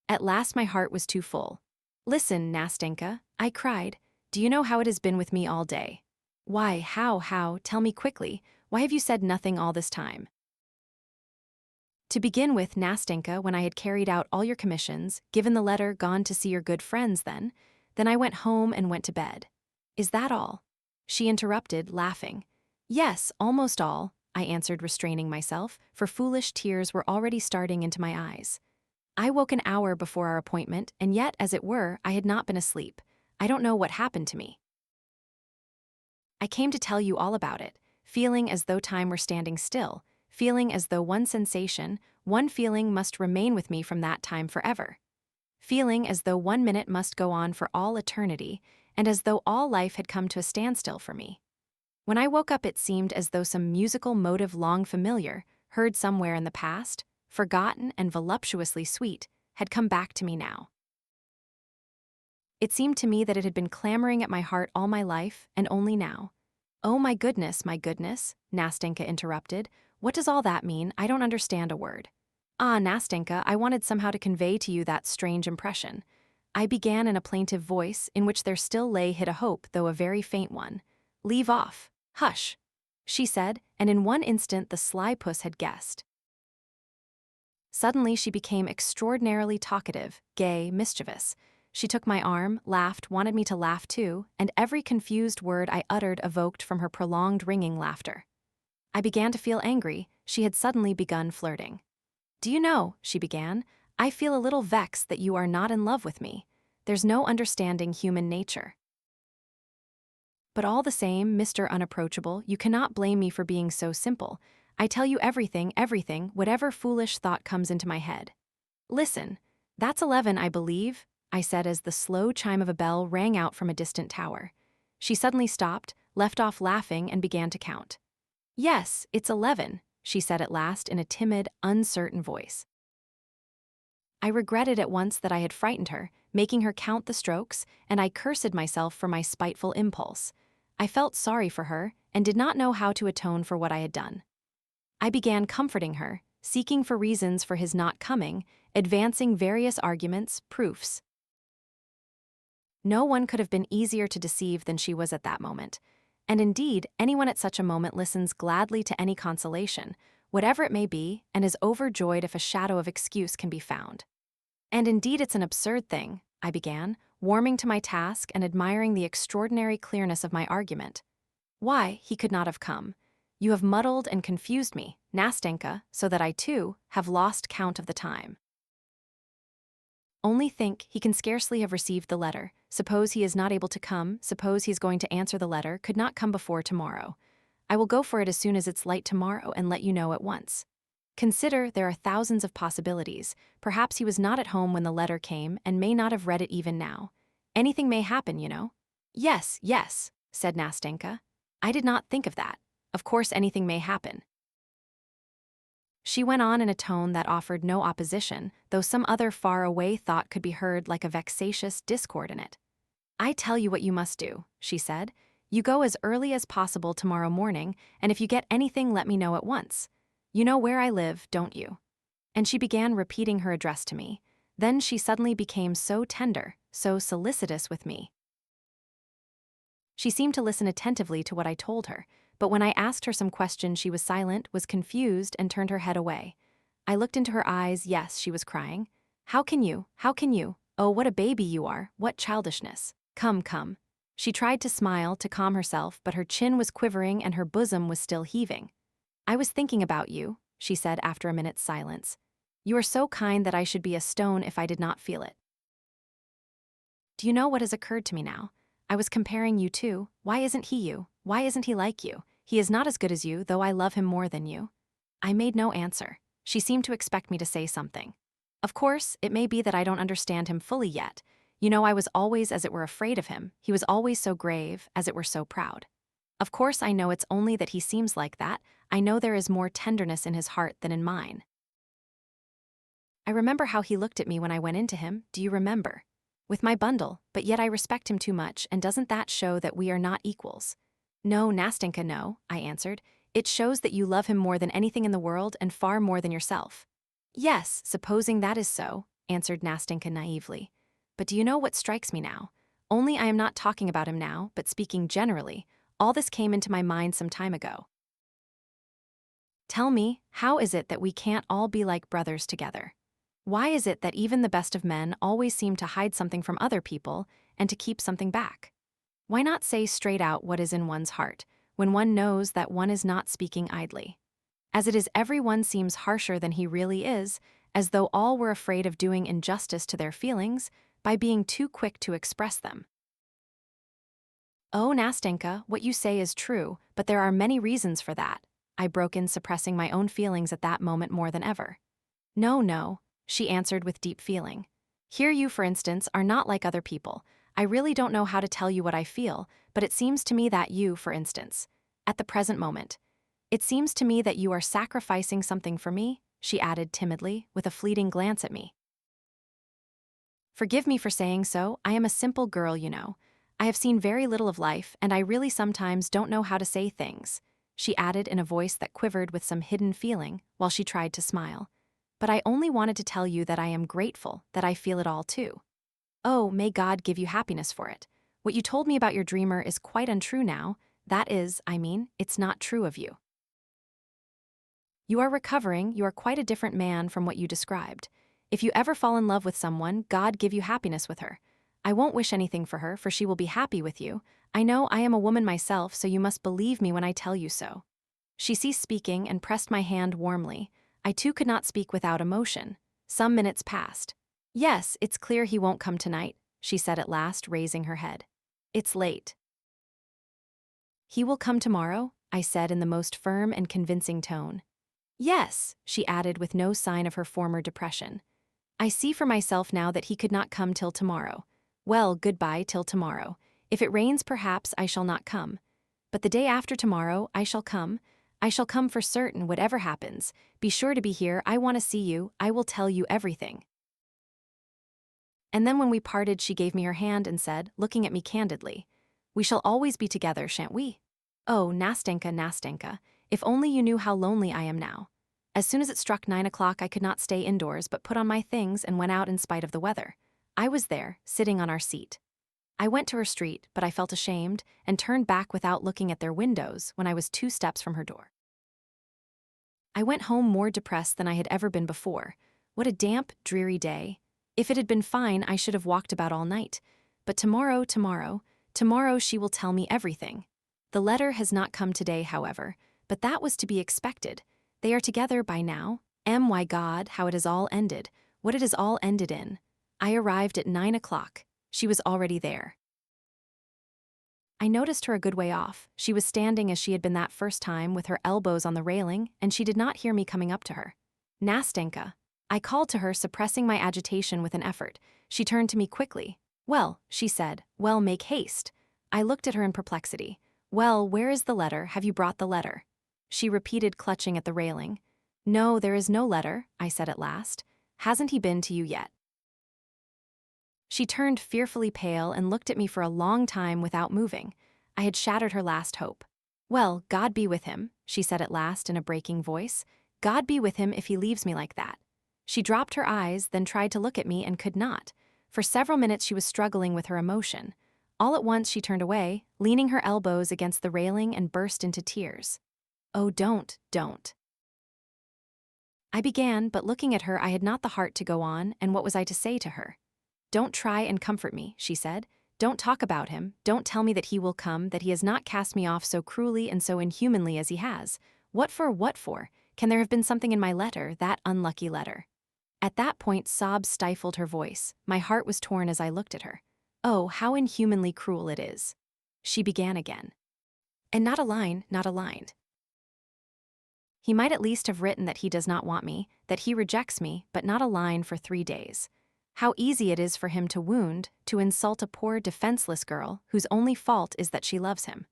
At last my heart was too full. "Listen, Nastenka," I cried. "Do you know how it has been with me all day?" "Why, how, tell me quickly. Why have you said nothing all this time?" To begin with, Nastenka, when I had carried out all your commissions, given the letter, gone to see your good friends then I went home and went to bed. Is that all? She interrupted, laughing. Yes, almost all, I answered, restraining myself, for foolish tears were already starting into my eyes. I woke an hour before our appointment, and yet, as it were, I had not been asleep. I don't know what happened to me. I came to tell you all about it, feeling as though time were standing still, feeling as though one sensation, one feeling must remain with me from that time forever. Feeling as though 1 minute must go on for all eternity, and as though all life had come to a standstill for me. When I woke up, it seemed as though some musical motive long familiar, heard somewhere in the past, forgotten and voluptuously sweet, had come back to me now. It seemed to me that it had been clamoring at my heart all my life, and only now. Oh, my goodness, Nastenka interrupted. What does all that mean? I don't understand a word. Ah, Nastenka, I wanted somehow to convey to you that strange impression. I began in a plaintive voice, in which there still lay hid a hope, though a very faint one. Leave off. Hush, she said, and in one instant the sly puss had guessed. Suddenly she became extraordinarily talkative, gay, mischievous. She took my arm, laughed, wanted me to laugh too, and every confused word I uttered evoked from her prolonged ringing laughter. I began to feel angry. She had suddenly begun flirting. Do you know, she began, I feel a little vexed that you are not in love with me. There's no understanding human nature. But all the same, Mr. Unapproachable, you cannot blame me for being so simple. I tell you everything, whatever foolish thought comes into my head. Listen, that's 11, I believe, I said as the slow chime of a bell rang out from a distant tower. She suddenly stopped, left off laughing, and began to count. Yes, it's 11, she said at last in a timid, uncertain voice. I regretted at once that I had frightened her, making her count the strokes, and I cursed myself for my spiteful impulse. I felt sorry for her, and did not know how to atone for what I had done. I began comforting her, seeking for reasons for his not coming, advancing various arguments, proofs. No one could have been easier to deceive than she was at that moment. And indeed, anyone at such a moment listens gladly to any consolation, whatever it may be, and is overjoyed if a shadow of excuse can be found. And indeed it's an absurd thing, I began, warming to my task and admiring the extraordinary clearness of my argument. Why, he could not have come. You have muddled and confused me, Nastenka, so that I, too, have lost count of the time. Only think, he can scarcely have received the letter. Suppose he is not able to come, suppose he is going to answer the letter, could not come before tomorrow. I will go for it as soon as it's light tomorrow and let you know at once. Consider, there are thousands of possibilities. Perhaps he was not at home when the letter came and may not have read it even now. Anything may happen, you know. Yes, said Nastenka. I did not think of that. Of course anything may happen. She went on in a tone that offered no opposition, though some other far-away thought could be heard like a vexatious discord in it. I tell you what you must do, she said. You go as early as possible tomorrow morning, and if you get anything, let me know at once. You know where I live, don't you? And she began repeating her address to me. Then she suddenly became so tender, so solicitous with me. She seemed to listen attentively to what I told her, but when I asked her some question she was silent, was confused, and turned her head away. I looked into her eyes. Yes, she was crying. How can you? Oh, what a baby you are, what childishness. Come. She tried to smile, to calm herself, but her chin was quivering and her bosom was still heaving. I was thinking about you, she said after a minute's silence. You are so kind that I should be a stone if I did not feel it. Do you know what has occurred to me now? I was comparing you too. Why isn't he you? Why isn't he like you? He is not as good as you, though I love him more than you. I made no answer. She seemed to expect me to say something. Of course, it may be that I don't understand him fully yet. You know, I was always, as it were, afraid of him. He was always so grave, as it were, so proud. Of course, I know it's only that he seems like that. I know there is more tenderness in his heart than in mine. I remember how he looked at me when I went into him. Do you remember? With my bundle, but yet I respect him too much, and doesn't that show that we are not equals? No, Nastenka, no, I answered. It shows that you love him more than anything in the world and far more than yourself. Yes, supposing that is so, answered Nastenka naively. But do you know what strikes me now? Only I am not talking about him now, but speaking generally. All this came into my mind some time ago. Tell me, how is it that we can't all be like brothers together? Why is it that even the best of men always seem to hide something from other people and to keep something back? Why not say straight out what is in one's heart, when one knows that one is not speaking idly? As it is, everyone seems harsher than he really is, as though all were afraid of doing injustice to their feelings by being too quick to express them. Oh, Nastenka, what you say is true, but there are many reasons for that. I broke in, suppressing my own feelings at that moment more than ever. No, no, she answered with deep feeling. Here you, for instance, are not like other people. I really don't know how to tell you what I feel, but it seems to me that you, for instance, at the present moment, it seems to me that you are sacrificing something for me, she added timidly, with a fleeting glance at me. Forgive me for saying so, I am a simple girl, you know. I have seen very little of life, and I really sometimes don't know how to say things, she added in a voice that quivered with some hidden feeling while she tried to smile. But I only wanted to tell you that I am grateful that I feel it all too. Oh, may God give you happiness for it. What you told me about your dreamer is quite untrue now. That is, I mean, it's not true of you. You are recovering, you are quite a different man from what you described. If you ever fall in love with someone, God give you happiness with her. I won't wish anything for her, for she will be happy with you. I know I am a woman myself, so you must believe me when I tell you so. She ceased speaking and pressed my hand warmly. I too could not speak without emotion. Some minutes passed. Yes, it's clear he won't come tonight, she said at last, raising her head. It's late. He will come tomorrow, I said in the most firm and convincing tone. Yes, she added with no sign of her former depression. I see for myself now that he could not come till tomorrow. Well, goodbye till tomorrow. If it rains, perhaps I shall not come. But the day after tomorrow, I shall come. I shall come for certain, whatever happens. Be sure to be here, I want to see you, I will tell you everything. And then when we parted, she gave me her hand and said, looking at me candidly, we shall always be together, shan't we? Oh, Nastenka, Nastenka, if only you knew how lonely I am now. As soon as it struck 9 o'clock, I could not stay indoors but put on my things and went out in spite of the weather. I was there, sitting on our seat. I went to her street, but I felt ashamed and turned back without looking at their windows when I was 2 steps from her door. I went home more depressed than I had ever been before. What a damp, dreary day. If it had been fine, I should have walked about all night. But tomorrow she will tell me everything. The letter has not come today, however, but that was to be expected. They are together by now. My God, how it has all ended, what it has all ended in. I arrived at 9 o'clock. She was already there. I noticed her a good way off. She was standing as she had been that first time, with her elbows on the railing, and she did not hear me coming up to her. Nastenka. I called to her, suppressing my agitation with an effort. She turned to me quickly. Well, she said, well, make haste. I looked at her in perplexity. Well, where is the letter? Have you brought the letter? She repeated, clutching at the railing. No, there is no letter, I said at last. Hasn't he been to you yet? She turned fearfully pale and looked at me for a long time without moving. I had shattered her last hope. Well, God be with him, she said at last in a breaking voice. God be with him if he leaves me like that. She dropped her eyes, then tried to look at me and could not. For several minutes she was struggling with her emotion. All at once she turned away, leaning her elbows against the railing, and burst into tears. Oh, don't. I began, but looking at her I had not the heart to go on, and what was I to say to her? Don't try and comfort me, she said. Don't talk about him, don't tell me that he will come, that he has not cast me off so cruelly and so inhumanly as he has. What for? Can there have been something in my letter, that unlucky letter? At that point sobs stifled her voice. My heart was torn as I looked at her. Oh, how inhumanly cruel it is. She began again. And not a line. He might at least have written that he does not want me, that he rejects me, but not a line for 3 days. How easy it is for him to wound, to insult a poor, defenseless girl whose only fault is that she loves him.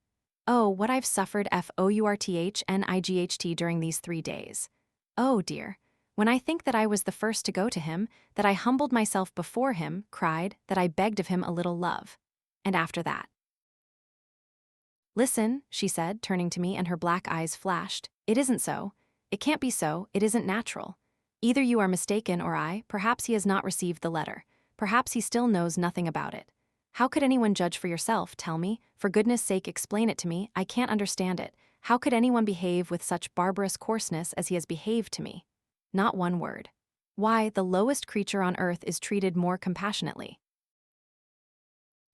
Oh, what I've suffered fourthnight during these 3 days. Oh, dear. When I think that I was the first to go to him, that I humbled myself before him, cried, that I begged of him a little love. And after that. Listen, she said, turning to me, and her black eyes flashed. It isn't so. It can't be so. It isn't natural. Either you are mistaken or perhaps he has not received the letter. Perhaps he still knows nothing about it. How could anyone judge for yourself, tell me? For goodness sake, explain it to me. I can't understand it. How could anyone behave with such barbarous coarseness as he has behaved to me? Not one word. Why, the lowest creature on earth is treated more compassionately.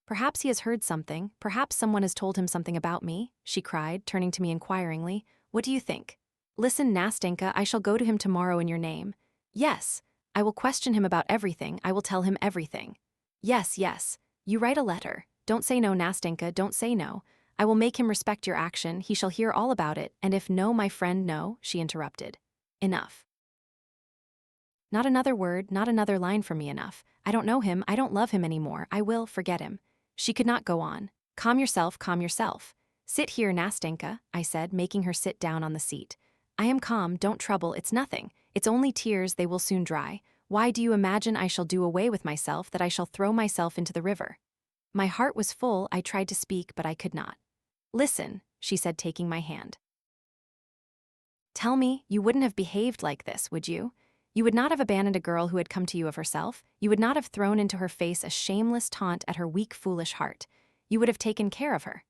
Perhaps he has heard something, perhaps someone has told him something about me, she cried, turning to me inquiringly. What do you think? Listen, Nastenka, I shall go to him tomorrow in your name. Yes, I will question him about everything, I will tell him everything. Yes, yes, you write a letter. Don't say no, Nastenka, don't say no. I will make him respect your action, he shall hear all about it, and if no, my friend, no, she interrupted. Enough. Not another word, not another line from me, enough. I don't know him, I don't love him anymore, I will forget him. She could not go on. Calm yourself, calm yourself. Sit here, Nastenka, I said, making her sit down on the seat. I am calm, don't trouble, it's nothing. It's only tears, they will soon dry. Why do you imagine I shall do away with myself, that I shall throw myself into the river? My heart was full, I tried to speak, but I could not. Listen, she said, taking my hand. Tell me, you wouldn't have behaved like this, would you? You would not have abandoned a girl who had come to you of herself. You would not have thrown into her face a shameless taunt at her weak, foolish heart. You would have taken care of her.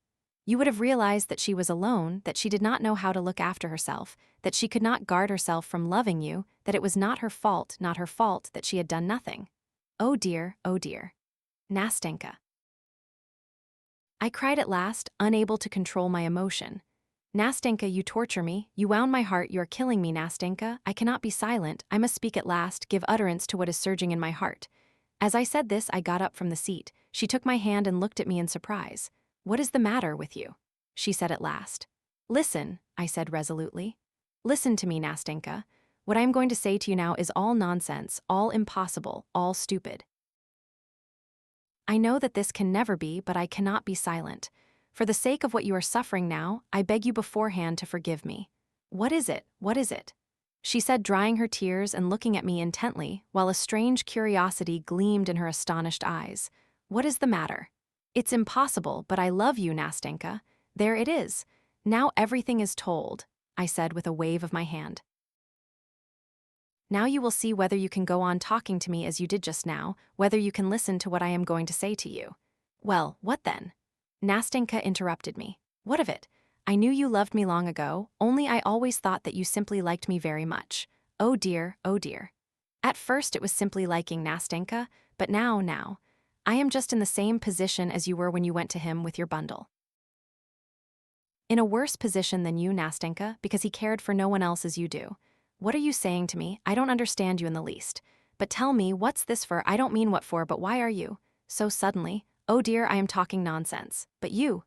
You would have realized that she was alone, that she did not know how to look after herself, that she could not guard herself from loving you, that it was not her fault, that she had done nothing. Oh dear, Nastenka. I cried at last, unable to control my emotion. Nastenka, you torture me, you wound my heart, you are killing me, Nastenka. I cannot be silent, I must speak at last, give utterance to what is surging in my heart. As I said this, I got up from the seat. She took my hand and looked at me in surprise. What is the matter with you? She said at last. Listen, I said resolutely. Listen to me, Nastenka. What I am going to say to you now is all nonsense, all impossible, all stupid. I know that this can never be, but I cannot be silent. For the sake of what you are suffering now, I beg you beforehand to forgive me. What is it? What is it? She said, drying her tears and looking at me intently, while a strange curiosity gleamed in her astonished eyes. What is the matter? It's impossible, but I love you, Nastenka. There it is. Now everything is told, I said with a wave of my hand. Now you will see whether you can go on talking to me as you did just now, whether you can listen to what I am going to say to you. Well, what then? Nastenka interrupted me. What of it? I knew you loved me long ago, only I always thought that you simply liked me very much. Oh dear, oh dear. At first it was simply liking, Nastenka, but now, I am just in the same position as you were when you went to him with your bundle. In a worse position than you, Nastenka, because he cared for no one else as you do. What are you saying to me? I don't understand you in the least. But tell me, what's this for? I don't mean what for, but why are you? So suddenly, oh dear, I am talking nonsense. But you.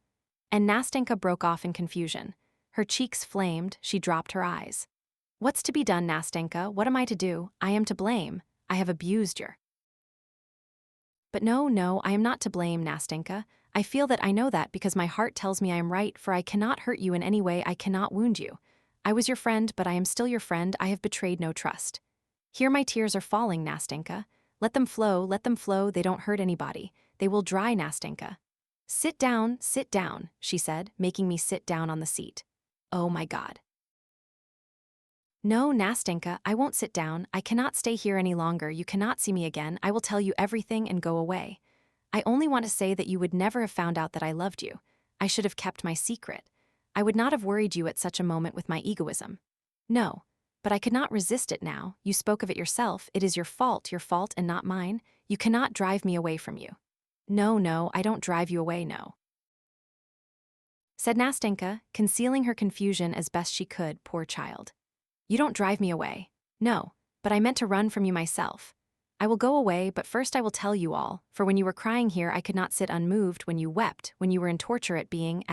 And Nastenka broke off in confusion. Her cheeks flamed, she dropped her eyes. What's to be done, Nastenka? What am I to do? I am to blame. I have abused you. But no, I am not to blame, Nastenka. I feel that I know that because my heart tells me I am right, for I cannot hurt you in any way, I cannot wound you. I was your friend, but I am still your friend, I have betrayed no trust. Here my tears are falling, Nastenka. Let them flow, they don't hurt anybody. They will dry, Nastenka. Sit down, she said, making me sit down on the seat. Oh my God. No, Nastenka, I won't sit down, I cannot stay here any longer, you cannot see me again, I will tell you everything and go away. I only want to say that you would never have found out that I loved you. I should have kept my secret. I would not have worried you at such a moment with my egoism. No, but I could not resist it now, you spoke of it yourself, it is your fault and not mine, you cannot drive me away from you. No, I don't drive you away, no. Said Nastenka, concealing her confusion as best she could, poor child. You don't drive me away. No, but I meant to run from you myself. I will go away, but first I will tell you all, for when you were crying here I could not sit unmoved, when you wept, when you were in torture at being,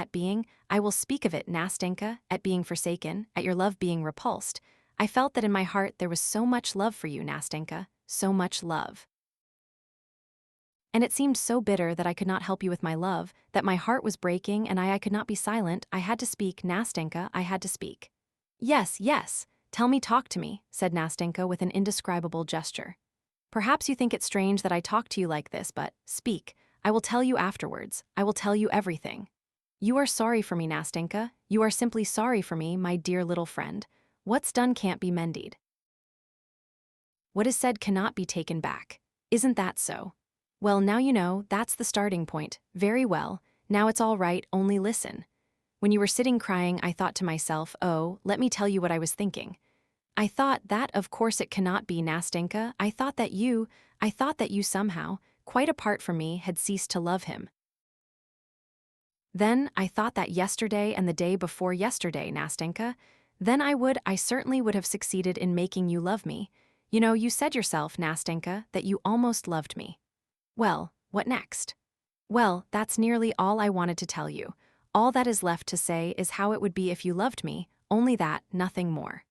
I will speak of it, Nastenka, at being forsaken, at your love being repulsed. I felt that in my heart there was so much love for you, Nastenka, so much love. And it seemed so bitter that I could not help you with my love, that my heart was breaking and I could not be silent, I had to speak, Nastenka, I had to speak. Yes, tell me, talk to me, said Nastenka with an indescribable gesture. Perhaps you think it strange that I talk to you like this, but speak. I will tell you afterwards. I will tell you everything. You are sorry for me, Nastenka. You are simply sorry for me, my dear little friend. What's done can't be mended. What is said cannot be taken back. Isn't that so? Well, now you know, that's the starting point. Very well. Now it's all right, only listen. When you were sitting crying, I thought to myself, oh, let me tell you what I was thinking. I thought that, of course it cannot be, Nastenka. I thought that you somehow, quite apart from me, had ceased to love him. Then I thought that yesterday and the day before yesterday, Nastenka, then I certainly would have succeeded in making you love me. You know, you said yourself, Nastenka, that you almost loved me. Well, what next? Well, that's nearly all I wanted to tell you. All that is left to say is how it would be if you loved me, only that, nothing more.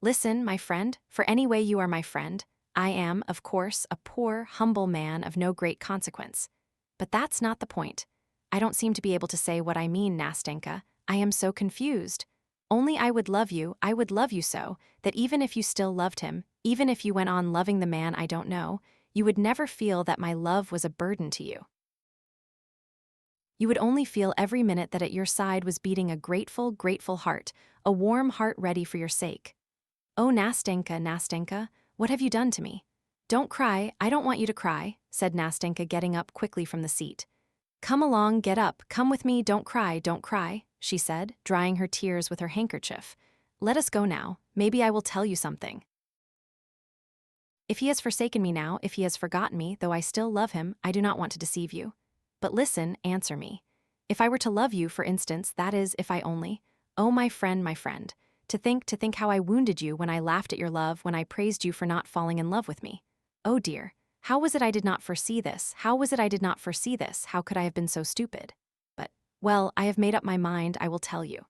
Listen, my friend, for anyway you are my friend. I am, of course, a poor, humble man of no great consequence. But that's not the point. I don't seem to be able to say what I mean, Nastenka. I am so confused. Only I would love you so, that even if you still loved him, even if you went on loving the man I don't know, you would never feel that my love was a burden to you. You would only feel every minute that at your side was beating a grateful, grateful heart, a warm heart ready for your sake. Oh, Nastenka, Nastenka, what have you done to me? Don't cry, I don't want you to cry, said Nastenka, getting up quickly from the seat. Come along, get up, come with me, don't cry, she said, drying her tears with her handkerchief. Let us go now, maybe I will tell you something. If he has forsaken me now, if he has forgotten me, though I still love him, I do not want to deceive you. But listen, answer me. If I were to love you, for instance, that is, if I only, oh, my friend, to think how I wounded you when I laughed at your love, when I praised you for not falling in love with me. Oh dear, how was it I did not foresee this? How could I have been so stupid? But, well, I have made up my mind, I will tell you.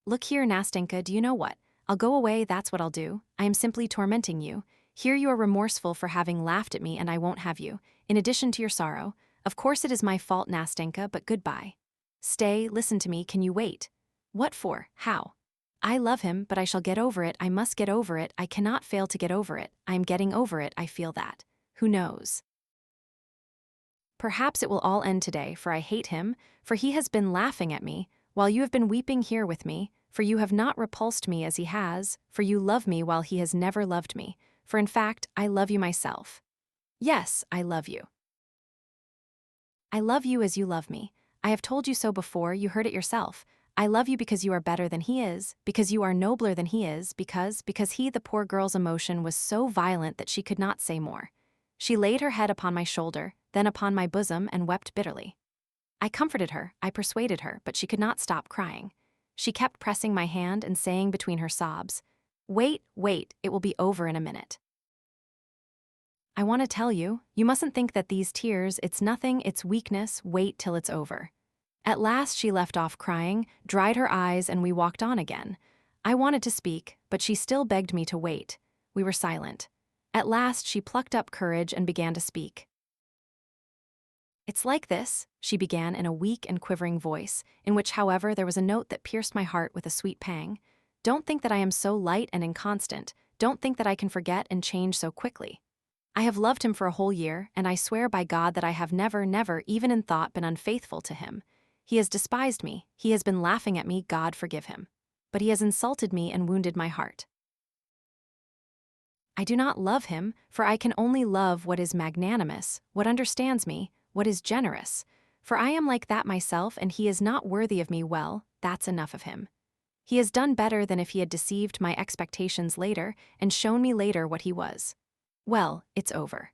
Look here, Nastenka, do you know what? I'll go away, that's what I'll do. I am simply tormenting you. Here you are remorseful for having laughed at me, and I won't have you. In addition to your sorrow, of course it is my fault, Nastenka, but goodbye. Stay, listen to me, can you wait? What for? How? I love him, but I shall get over it, I must get over it, I cannot fail to get over it, I am getting over it, I feel that. Who knows? Perhaps it will all end today, for I hate him, for he has been laughing at me, while you have been weeping here with me, for you have not repulsed me as he has, for you love me while he has never loved me, for in fact, I love you myself. Yes, I love you. I love you as you love me. I have told you so before, you heard it yourself. I love you because you are better than he is, because you are nobler than he is, because he, the poor girl's emotion was so violent that she could not say more. She laid her head upon my shoulder, then upon my bosom, and wept bitterly. I comforted her, I persuaded her, but she could not stop crying. She kept pressing my hand and saying between her sobs, "Wait, wait, it will be over in a minute." I want to tell you, you mustn't think that these tears, it's nothing, it's weakness, wait till it's over. At last she left off crying, dried her eyes, and we walked on again. I wanted to speak, but she still begged me to wait. We were silent. At last she plucked up courage and began to speak. It's like this, she began in a weak and quivering voice, in which, however, there was a note that pierced my heart with a sweet pang. Don't think that I am so light and inconstant, don't think that I can forget and change so quickly. I have loved him for a whole year, and I swear by God that I have never, even in thought, been unfaithful to him. He has despised me, he has been laughing at me, God forgive him. But he has insulted me and wounded my heart. I do not love him, for I can only love what is magnanimous, what understands me, what is generous. For I am like that myself, and he is not worthy of me. Well, that's enough of him. He has done better than if he had deceived my expectations later and shown me later what he was. Well, it's over.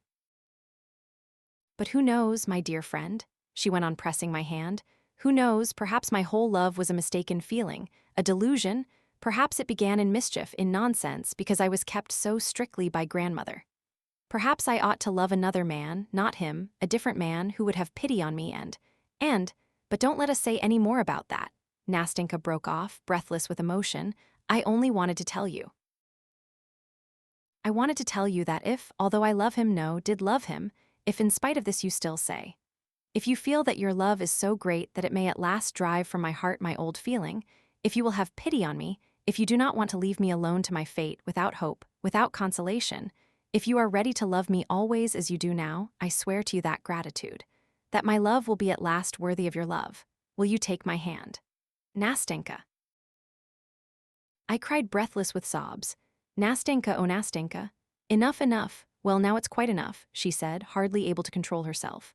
But who knows, my dear friend, she went on pressing my hand, who knows, perhaps my whole love was a mistaken feeling, a delusion, perhaps it began in mischief, in nonsense, because I was kept so strictly by grandmother. Perhaps I ought to love another man, not him, a different man who would have pity on me but don't let us say any more about that. Nastenka broke off, breathless with emotion. I only wanted to tell you. I wanted to tell you that if, although I love him, did love him, if in spite of this you still say, if you feel that your love is so great that it may at last drive from my heart my old feeling, if you will have pity on me, if you do not want to leave me alone to my fate, without hope, without consolation, if you are ready to love me always as you do now, I swear to you that gratitude, that my love will be at last worthy of your love. Will you take my hand? Nastenka. I cried breathless with sobs. Nastenka, oh Nastenka. Enough, enough. Well, now it's quite enough, she said, hardly able to control herself.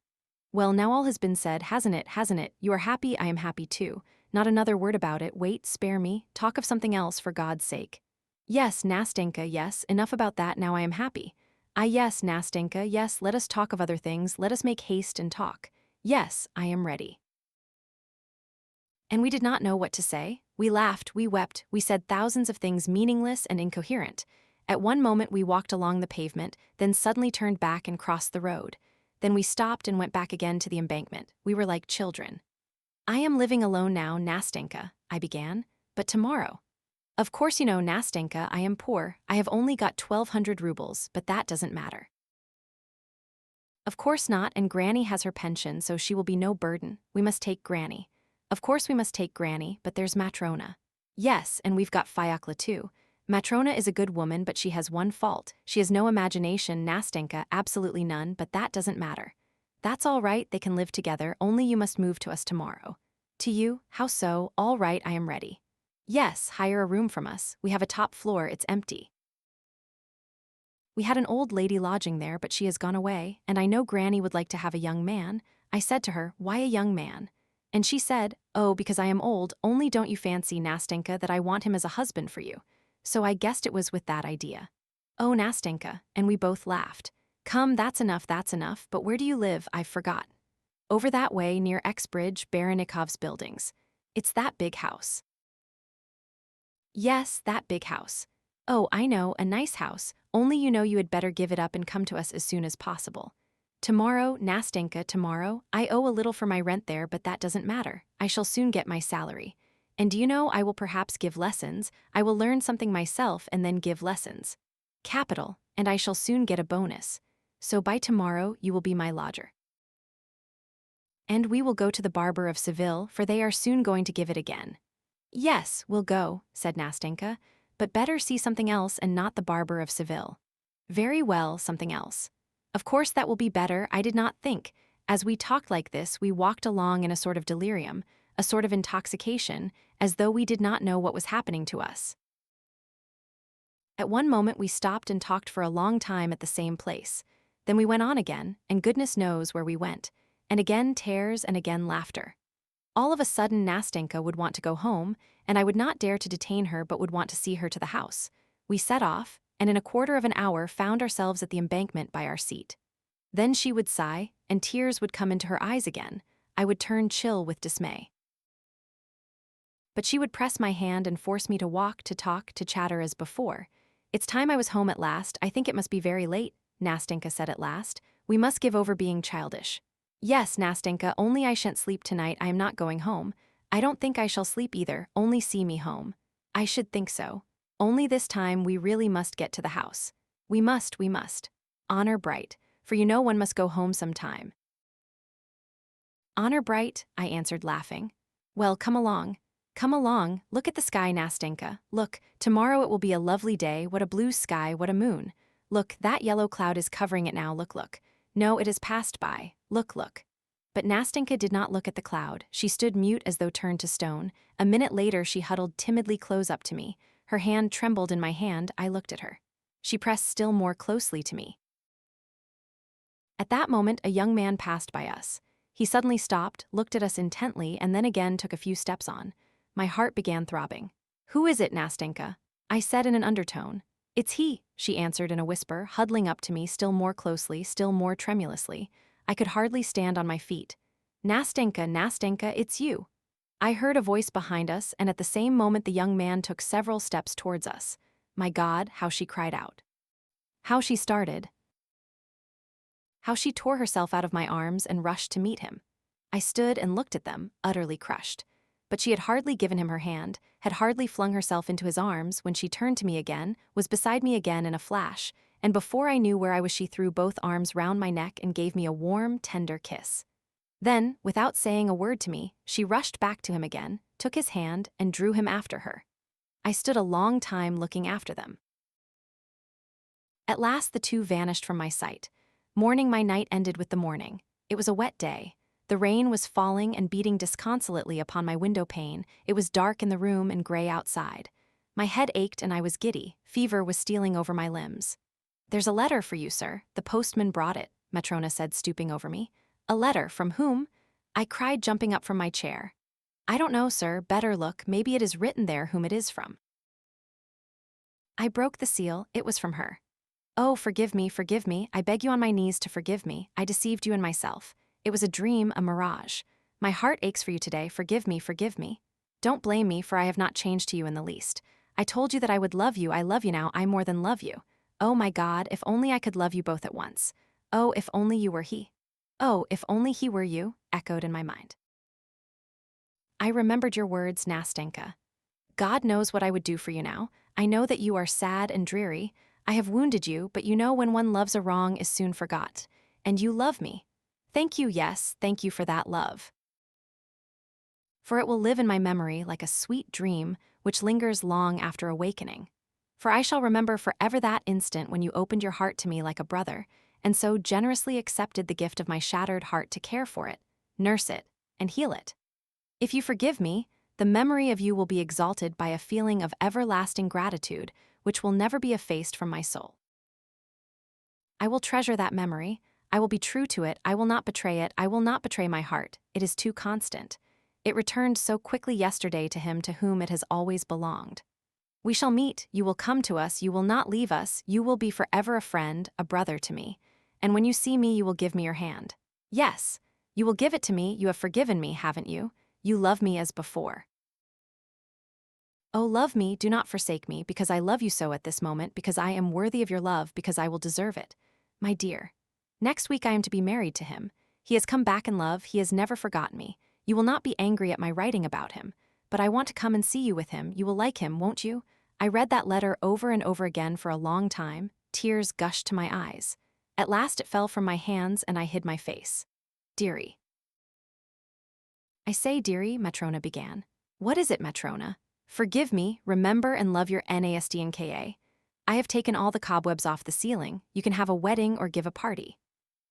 Well, now all has been said, hasn't it, hasn't it? You are happy, I am happy too. Not another word about it, wait, spare me, talk of something else for God's sake. Yes, Nastenka, yes, enough about that, now I am happy. Yes, Nastenka, yes, let us talk of other things, let us make haste and talk. Yes, I am ready. And we did not know what to say. We laughed, we wept, we said thousands of things meaningless and incoherent. At one moment we walked along the pavement, then suddenly turned back and crossed the road. Then we stopped and went back again to the embankment. We were like children. I am living alone now, Nastenka, I began. But tomorrow. Of course you know, Nastenka, I am poor. I have only got 1,200 rubles, but that doesn't matter. Of course not, and Granny has her pension, so she will be no burden. We must take Granny. Of course we must take Granny, but there's Matrona. Yes, and we've got Fyodor too. Matrona is a good woman, but she has one fault. She has no imagination, Nastenka, absolutely none, but that doesn't matter. That's all right, they can live together, only you must move to us tomorrow. To you? How so? All right, I am ready. Yes, hire a room from us. We have a top floor, it's empty. We had an old lady lodging there, but she has gone away, and I know Granny would like to have a young man. I said to her, why a young man? And she said, oh, because I am old, only don't you fancy, Nastenka, that I want him as a husband for you. So I guessed it was with that idea. Oh, Nastenka, and we both laughed. Come, that's enough, but where do you live? I've forgot. Over that way, near X-Bridge, Baronikov's buildings. It's that big house. Yes, that big house. Oh, I know, a nice house, only you know you had better give it up and come to us as soon as possible. Tomorrow, Nastenka, tomorrow, I owe a little for my rent there, but that doesn't matter. I shall soon get my salary. And do you know, I will perhaps give lessons, I will learn something myself and then give lessons. Capital, and I shall soon get a bonus. So by tomorrow, you will be my lodger. And we will go to the barber of Seville, for they are soon going to give it again. Yes, we'll go, said Nastenka, but better see something else and not the barber of Seville. Very well, something else. Of course that will be better, I did not think. As we talked like this, we walked along in a sort of delirium, a sort of intoxication, as though we did not know what was happening to us. At one moment we stopped and talked for a long time at the same place. Then we went on again, and goodness knows where we went, and again tears and again laughter. All of a sudden Nastenka would want to go home, and I would not dare to detain her but would want to see her to the house. We set off, and in a quarter of an hour found ourselves at the embankment by our seat. Then she would sigh, and tears would come into her eyes again. I would turn chill with dismay. But she would press my hand and force me to walk, to talk, to chatter as before. It's time I was home at last, I think it must be very late, Nastenka said at last. We must give over being childish. Yes, Nastenka, only I shan't sleep tonight, I am not going home. I don't think I shall sleep either, only see me home. I should think so. Only this time we really must get to the house. We must. Honor bright, for you know one must go home sometime. Honor bright, I answered laughing. Well, come along, look at the sky, Nastenka, look, tomorrow it will be a lovely day, what a blue sky, what a moon. Look, that yellow cloud is covering it now, look. No, it has passed by, look. But Nastenka did not look at the cloud, she stood mute as though turned to stone. A minute later she huddled timidly close up to me. Her hand trembled in my hand, I looked at her. She pressed still more closely to me. At that moment a young man passed by us. He suddenly stopped, looked at us intently, and then again took a few steps on. My heart began throbbing. Who is it, Nastenka? I said in an undertone. It's he, she answered in a whisper, huddling up to me still more closely, still more tremulously. I could hardly stand on my feet. Nastenka, it's you. I heard a voice behind us, and at the same moment the young man took several steps towards us. My God, how she cried out. How she started. How she tore herself out of my arms and rushed to meet him. I stood and looked at them, utterly crushed. But she had hardly given him her hand, had hardly flung herself into his arms when she turned to me again, was beside me again in a flash, and before I knew where I was she threw both arms round my neck and gave me a warm, tender kiss. Then, without saying a word to me, she rushed back to him again, took his hand, and drew him after her. I stood a long time looking after them. At last the two vanished from my sight. Mourning my night ended with the morning. It was a wet day. The rain was falling and beating disconsolately upon my window pane. It was dark in the room and gray outside. My head ached and I was giddy. Fever was stealing over my limbs. There's a letter for you, sir. The postman brought it, Matrona said, stooping over me. A letter from whom? I cried, jumping up from my chair. I don't know, sir, better look, maybe it is written there whom it is from. I broke the seal, it was from her. Oh, forgive me, I beg you on my knees to forgive me, I deceived you and myself. It was a dream, a mirage. My heart aches for you today, forgive me. Don't blame me, for I have not changed to you in the least. I told you that I would love you, I love you now, I more than love you. Oh my God, if only I could love you both at once. Oh, if only you were he. Oh, if only he were you, echoed in my mind. I remembered your words, Nastenka. God knows what I would do for you now. I know that you are sad and dreary. I have wounded you, but you know when one loves a wrong is soon forgot. And you love me. Thank you, yes, thank you for that love. For it will live in my memory like a sweet dream which lingers long after awakening. For I shall remember forever that instant when you opened your heart to me like a brother, and so generously accepted the gift of my shattered heart to care for it, nurse it, and heal it. If you forgive me, the memory of you will be exalted by a feeling of everlasting gratitude, which will never be effaced from my soul. I will treasure that memory, I will be true to it, I will not betray it, I will not betray my heart, it is too constant. It returned so quickly yesterday to him to whom it has always belonged. We shall meet, you will come to us, you will not leave us, you will be forever a friend, a brother to me. And when you see me, you will give me your hand. Yes, you will give it to me, you have forgiven me, haven't you? You love me as before. Oh, love me, do not forsake me, because I love you so at this moment, because I am worthy of your love, because I will deserve it. My dear, next week I am to be married to him. He has come back in love, he has never forgotten me. You will not be angry at my writing about him, but I want to come and see you with him, you will like him, won't you? I read that letter over and over again for a long time, tears gushed to my eyes. At last it fell from my hands and I hid my face. Dearie. I say, dearie, Matrona began. What is it, Matrona? Forgive me, remember and love your Nastnka. I have taken all the cobwebs off the ceiling, you can have a wedding or give a party.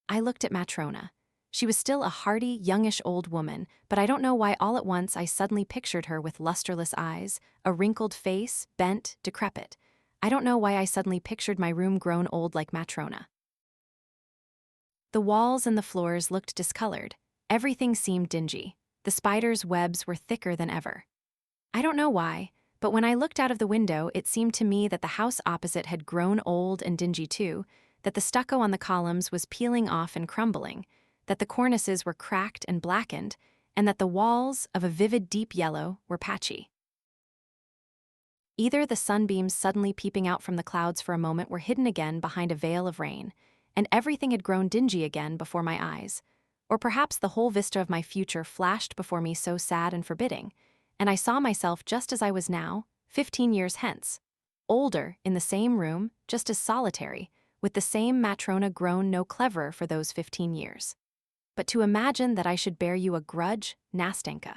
I looked at Matrona. She was still a hearty, youngish old woman, but I don't know why all at once I suddenly pictured her with lusterless eyes, a wrinkled face, bent, decrepit. I don't know why I suddenly pictured my room grown old like Matrona. The walls and the floors looked discolored. Everything seemed dingy. The spiders' webs were thicker than ever. I don't know why, but when I looked out of the window, it seemed to me that the house opposite had grown old and dingy too, that the stucco on the columns was peeling off and crumbling, that the cornices were cracked and blackened, and that the walls, of a vivid deep yellow, were patchy. Either the sunbeams suddenly peeping out from the clouds for a moment were hidden again behind a veil of rain, and everything had grown dingy again before my eyes, or perhaps the whole vista of my future flashed before me so sad and forbidding, and I saw myself just as I was now, 15 years hence, older, in the same room, just as solitary, with the same Matrona grown no cleverer for those 15 years. But to imagine that I should bear you a grudge, Nastenka.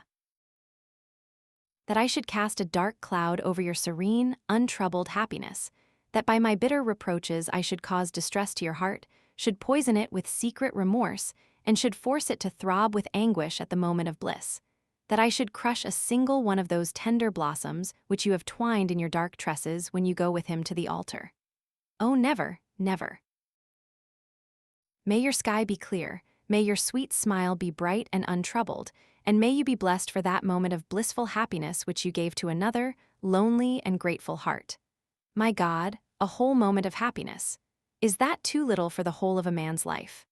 That I should cast a dark cloud over your serene, untroubled happiness, that by my bitter reproaches I should cause distress to your heart, should poison it with secret remorse, and should force it to throb with anguish at the moment of bliss, that I should crush a single one of those tender blossoms which you have twined in your dark tresses when you go with him to the altar. Oh, never, never. May your sky be clear, may your sweet smile be bright and untroubled, and may you be blessed for that moment of blissful happiness which you gave to another, lonely and grateful heart. My God, a whole moment of happiness. Is that too little for the whole of a man's life?